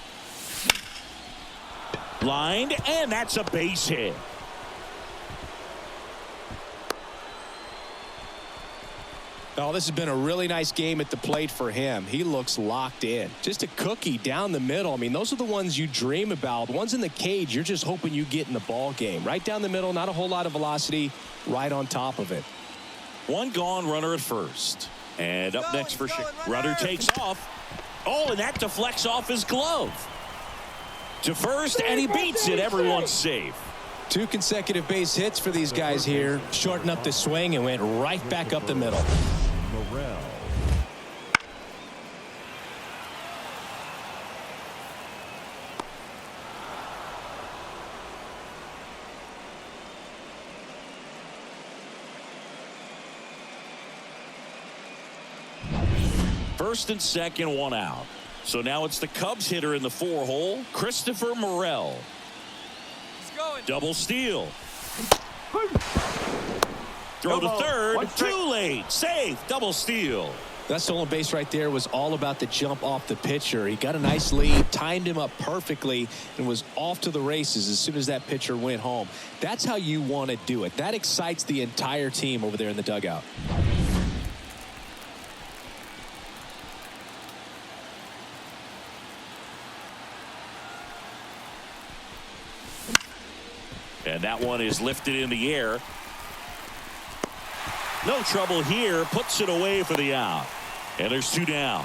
Lined, and that's a base hit. Oh, this has been a really nice game at the plate for him. He looks locked in. Just a cookie down the middle. I mean, those are the ones you dream about. Ones in the cage, you're just hoping you get in the ball game. Right down the middle, not a whole lot of velocity, right on top of it. One gone, runner at first. And up next for runner takes off. Oh, and that deflects off his glove. To first, and he beats it. Everyone's safe. 2 consecutive base hits for these guys here. Shortened up the swing and went right back up the middle. Morel. First and second, one out. So now it's the Cubs hitter in the 4-hole, Christopher Morel. Double steal. Throw to third. Too late. Safe. Double steal. That stolen base right there was all about the jump off the pitcher. He got a nice lead, timed him up perfectly, and was off to the races as soon as that pitcher went home. That's how you want to do it. That excites the entire team over there in the dugout. And that one is lifted in the air. No trouble here. Puts it away for the out. And there's 2 down.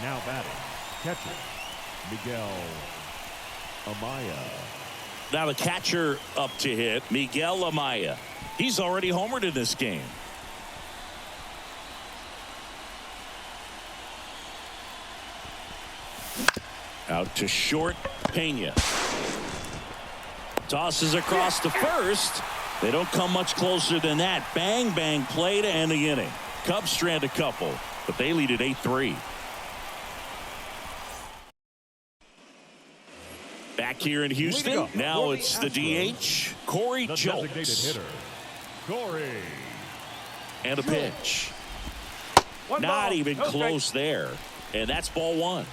Now batting, catcher, Miguel Amaya. Now the catcher up to hit, Miguel Amaya. He's already homered in this game. Out to short, Pena. Tosses across to first. They don't come much closer than that. Bang, bang play to end the inning. Cubs strand a couple, but they lead at 8-3. Back here in Houston, now it's the DH, Corey Jones. Corey. And a pitch. Not even close there. And that's ball 1.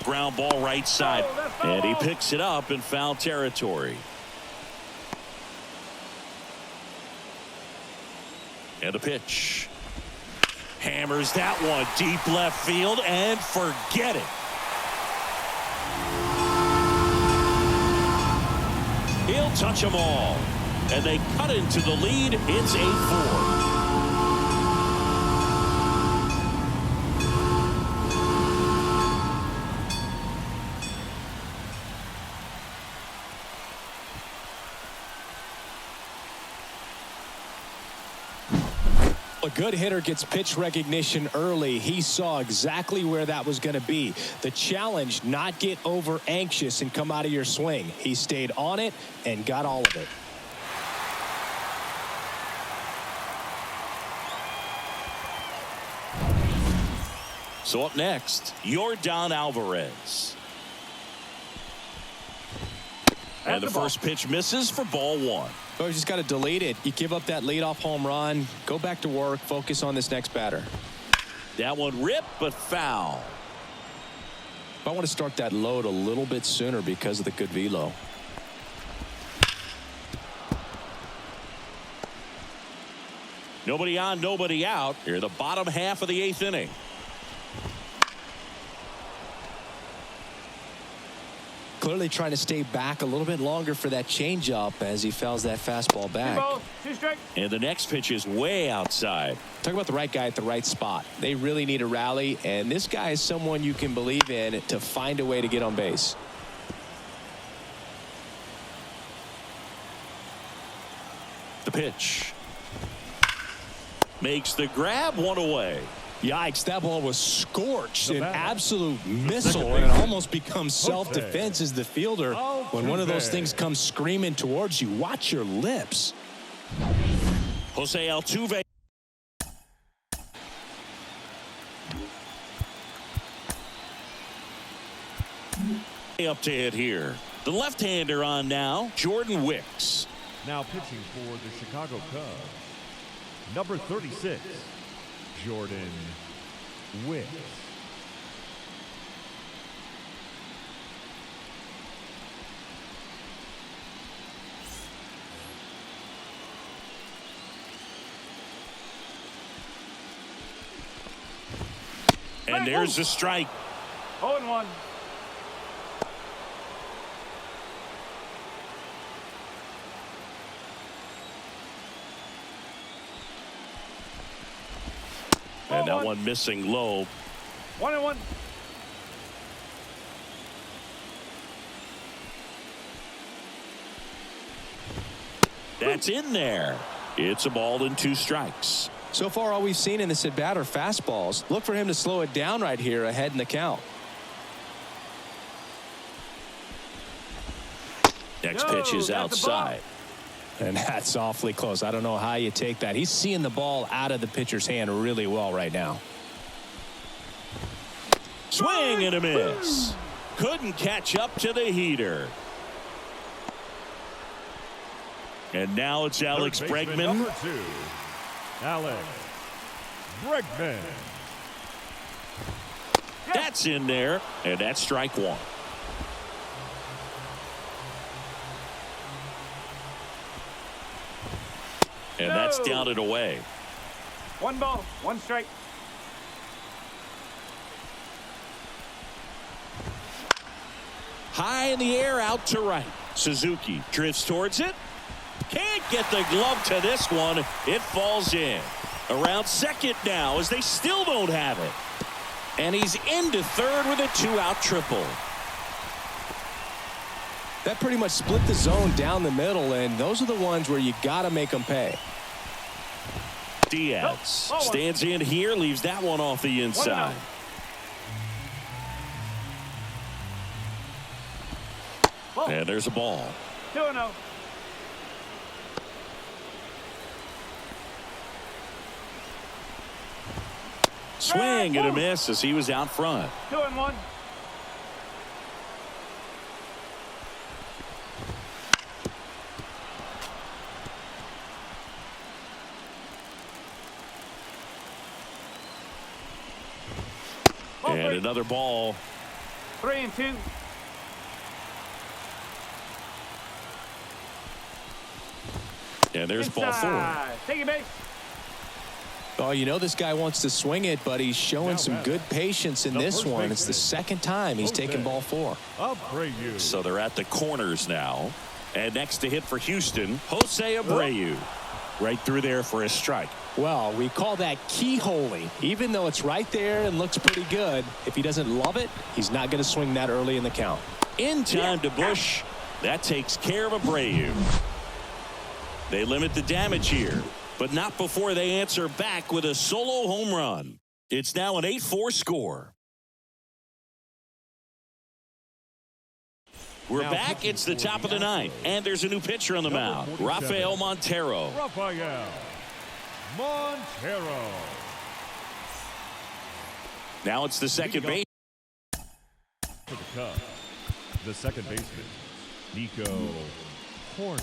Ground ball right side, and he picks it up in foul territory. And a pitch. Hammers that one deep left field, and forget it. He'll touch them all, and they cut into the lead. It's 8-4. A good hitter gets pitch recognition early. He saw exactly where that was going to be. The challenge, not get over anxious and come out of your swing. He stayed on it and got all of it. So up next, Yordan Alvarez. And the first pitch misses for ball 1. Oh, you just got to delete it. You give up that leadoff home run. Go back to work. Focus on this next batter. That one ripped, but foul. I want to start that load a little bit sooner because of the good velo. Nobody on, nobody out. Here, the bottom half of the 8th inning. Clearly trying to stay back a little bit longer for that changeup as he fouls that fastball back. 2 balls, 2 strikes. And the next pitch is way outside. Talk about the right guy at the right spot. They really need a rally, and this guy is someone you can believe in to find a way to get on base. The pitch. Makes the grab, 1 away. Yikes, that ball was scorched, an absolute missile, and it almost becomes self-defense as the fielder. When one of those things comes screaming towards you, watch your lips. Jose Altuve. Up to hit here. The left-hander on now, Jordan Wicks. Now pitching for the Chicago Cubs, number 36, Jordan Wicks. And there's the strike. 0-1. And that one missing low. 1-1. That's in there. It's a ball and 2 strikes. So far, all we've seen in this at-bat are fastballs. Look for him to slow it down right here ahead in the count. Next pitch is outside. And that's awfully close. I don't know how you take that. He's seeing the ball out of the pitcher's hand really well right now. Swing and a miss. Couldn't catch up to the heater. And now it's Alex Bregman. Number 2, Alex Bregman. That's in there, and that's strike 1. And that's down and away. 1 ball, 1 strike. High in the air, out to right. Suzuki drifts towards it. Can't get the glove to this one. It falls in. Around second now as they still don't have it. And he's into third with a 2-out triple. That pretty much split the zone down the middle, and those are the ones where you got to make them pay. Diaz stands in here, leaves that one off the inside. And there's a ball. 2-0. Swing and a miss as he was out front. 2-1. And another ball. 3-2. And there's ball 4. Take your base. Oh, you know this guy wants to swing it, but he's showing some good patience in this one. It's the second time he's taken ball 4. So they're at the corners now. And next to hit for Houston, Jose Abreu. Right through there for a strike. Well, we call that keyholing. Even though it's right there and looks pretty good, if he doesn't love it, he's not going to swing that early in the count. In time to Bush. That takes care of Abreu. They limit the damage here, but not before they answer back with a solo home run. It's now an 8-4 score. We're back. It's the top of the 9th, and there's a new pitcher on the mound, Rafael Montero. Now it's the second base. For the Cubs, the second baseman, Nico Horner.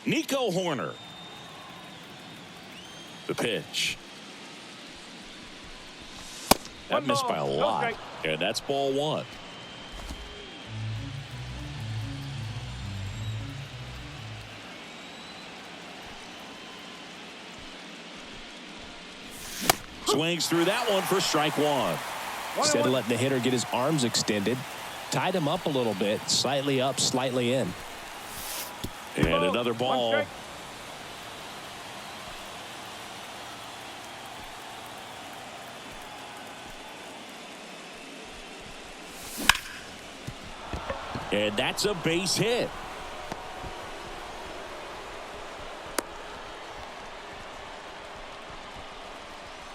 Nico Horner. The pitch. That missed by a lot. And that's ball 1. Swings through that one for strike 1. Instead of letting the hitter get his arms extended, tied him up a little bit, slightly up, slightly in. And another ball. And that's a base hit.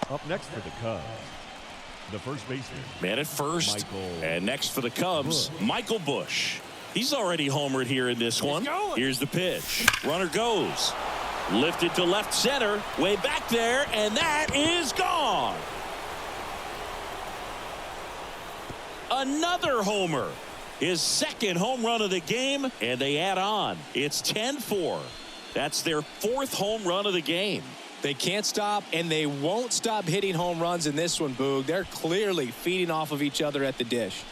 Up next for the Cubs, the first baseman. Man at first. Michael And next for the Cubs, Michael Busch. He's already homered here in this one. Here's the pitch. Runner goes. Lifted to left center. Way back there. And that is gone. Another homer. His second home run of the game. And they add on. It's 10-4. That's their fourth home run of the game. They can't stop, and they won't stop hitting home runs in this one, Boog. They're clearly feeding off of each other at the dish.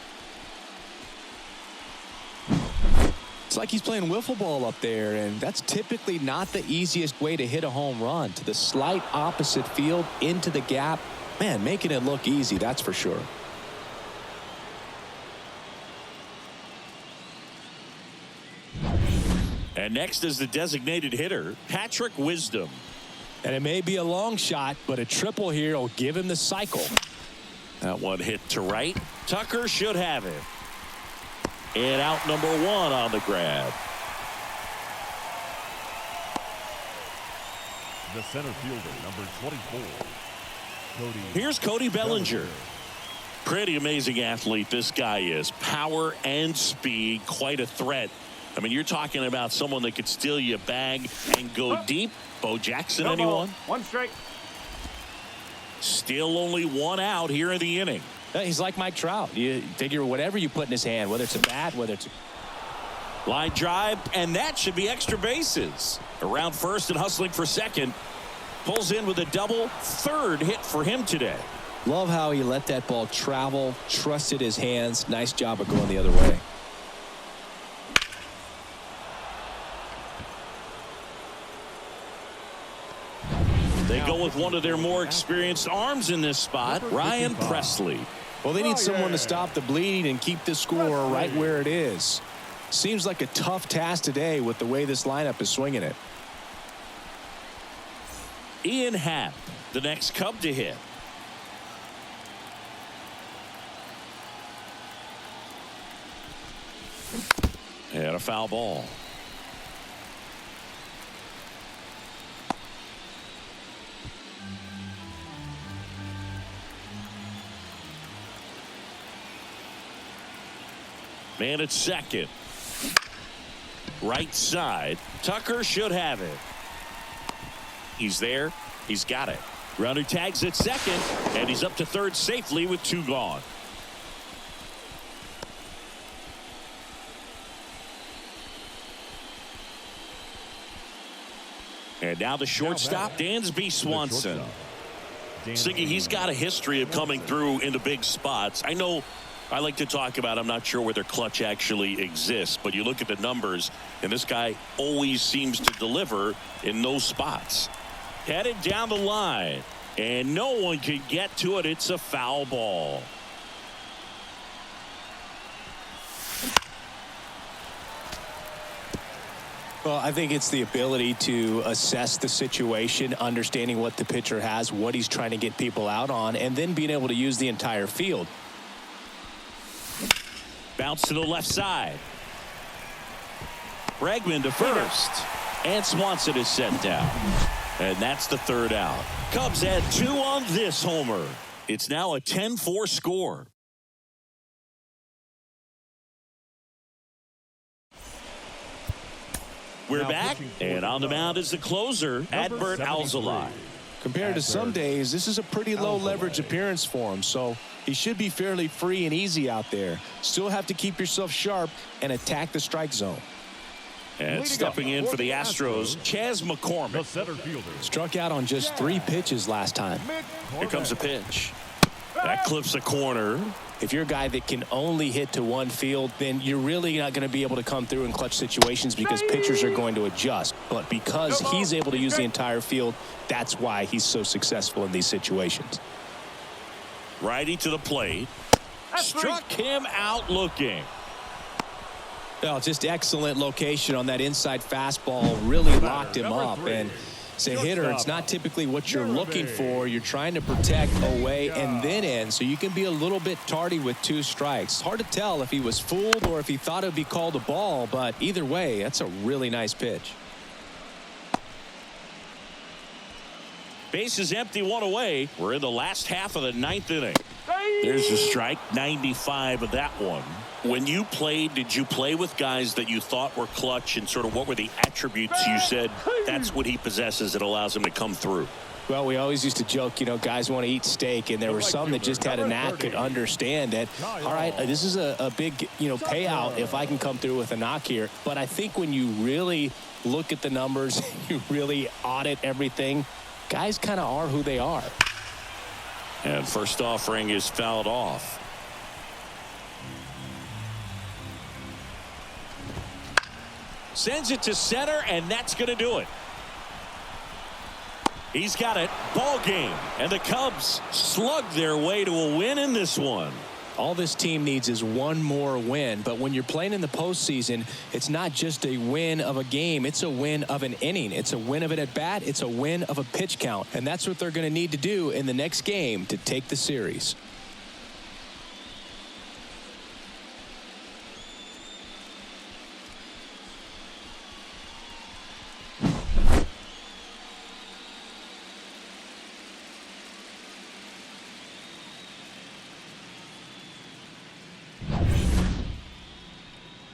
It's like he's playing wiffle ball up there, and that's typically not the easiest way to hit a home run. To the slight opposite field, into the gap. Man, making it look easy, that's for sure. And next is the designated hitter, Patrick Wisdom. And it may be a long shot, but a triple here will give him the cycle. That one hit to right. Tucker should have it. And out number one on the grab. The center fielder, number 24. Here's Cody Bellinger. Pretty amazing athlete this guy is. Power and speed, quite a threat. I mean, you're talking about someone that could steal you a bag and go deep. Bo Jackson, anyone? One strike. Still only one out here in the inning. He's like Mike Trout. You figure whatever you put in his hand, whether it's a bat, whether it's a... Line drive, and that should be extra bases. Around first and hustling for second. Pulls in with a double. Third hit for him today. Love how he let that ball travel, trusted his hands. Nice job of going the other way. They go with one of their more experienced arms in this spot, Ryan Presley. Well, they need someone to stop the bleeding and keep the score right where it is. Seems like a tough task today with the way this lineup is swinging it. Ian Happ, the next Cub to hit. And a foul ball. Man at second. Right side. Tucker should have it. He's there. He's got it. Runner tags at second, and he's up to third safely with two gone. And now the shortstop, Dansby Swanson. Siggy, he's got a history of coming through in the big spots. I know I like to talk about, I'm not sure whether clutch actually exists, but you look at the numbers, and this guy always seems to deliver in those spots. Headed down the line, and no one can get to it. It's a foul ball. Well, I think it's the ability to assess the situation, understanding what the pitcher has, what he's trying to get people out on, and then being able to use the entire field. Bounce to the left side. Bregman to first. And Swanson is set down. And that's the third out. Cubs had two on this homer. It's now a 10-4 score. We're back, and on the mound is the closer, Adbert Alzolay. Compared to some days, this is a pretty low leverage appearance for him, so he should be fairly free and easy out there. Still have to keep yourself sharp and attack the strike zone. And stepping in for the Astros, Chas The McCormick. center fielder. Struck out on just 3 pitches last time. Here comes a pitch. That clips a corner. If you're a guy that can only hit to one field, then you're really not going to be able to come through in clutch situations because pitchers are going to adjust. But because he's able to use the entire field, that's why he's so successful in these situations. Righty to the plate. That's Struck him out looking. Well, just excellent location on that inside fastball. Really locked him up. And as a hitter, it's not typically what you're looking for. You're trying to protect away and then in, so you can be a little bit tardy with 2 strikes. It's hard to tell if he was fooled or if he thought it would be called a ball, but either way, that's a really nice pitch. Base is empty, 1 away. We're in the last half of the 9th inning. There's a strike, 95 of that one. When you played, did you play with guys that you thought were clutch, and sort of what were the attributes you said that's what he possesses that allows him to come through? Well, we always used to joke, guys want to eat steak, and there were some that just had a knack, could understand that, all right, this is a big, payout if I can come through with a knock here. But I think when you really look at the numbers, you really audit everything, guys kind of are who they are. And first offering is fouled off. Sends it to center, and that's going to do it. He's got it. Ball game. And the Cubs slug their way to a win in this one. All this team needs is one more win. But when you're playing in the postseason, it's not just a win of a game. It's a win of an inning. It's a win of an at-bat. It's a win of a pitch count. And that's what they're going to need to do in the next game to take the series.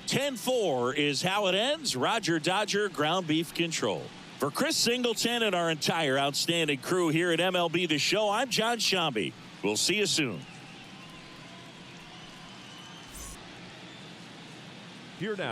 (10-4) is how it ends. Roger Dodger ground beef control. For Chris Singleton and our entire outstanding crew here at MLB The Show, I'm John Shambi. We'll see you soon. Here now.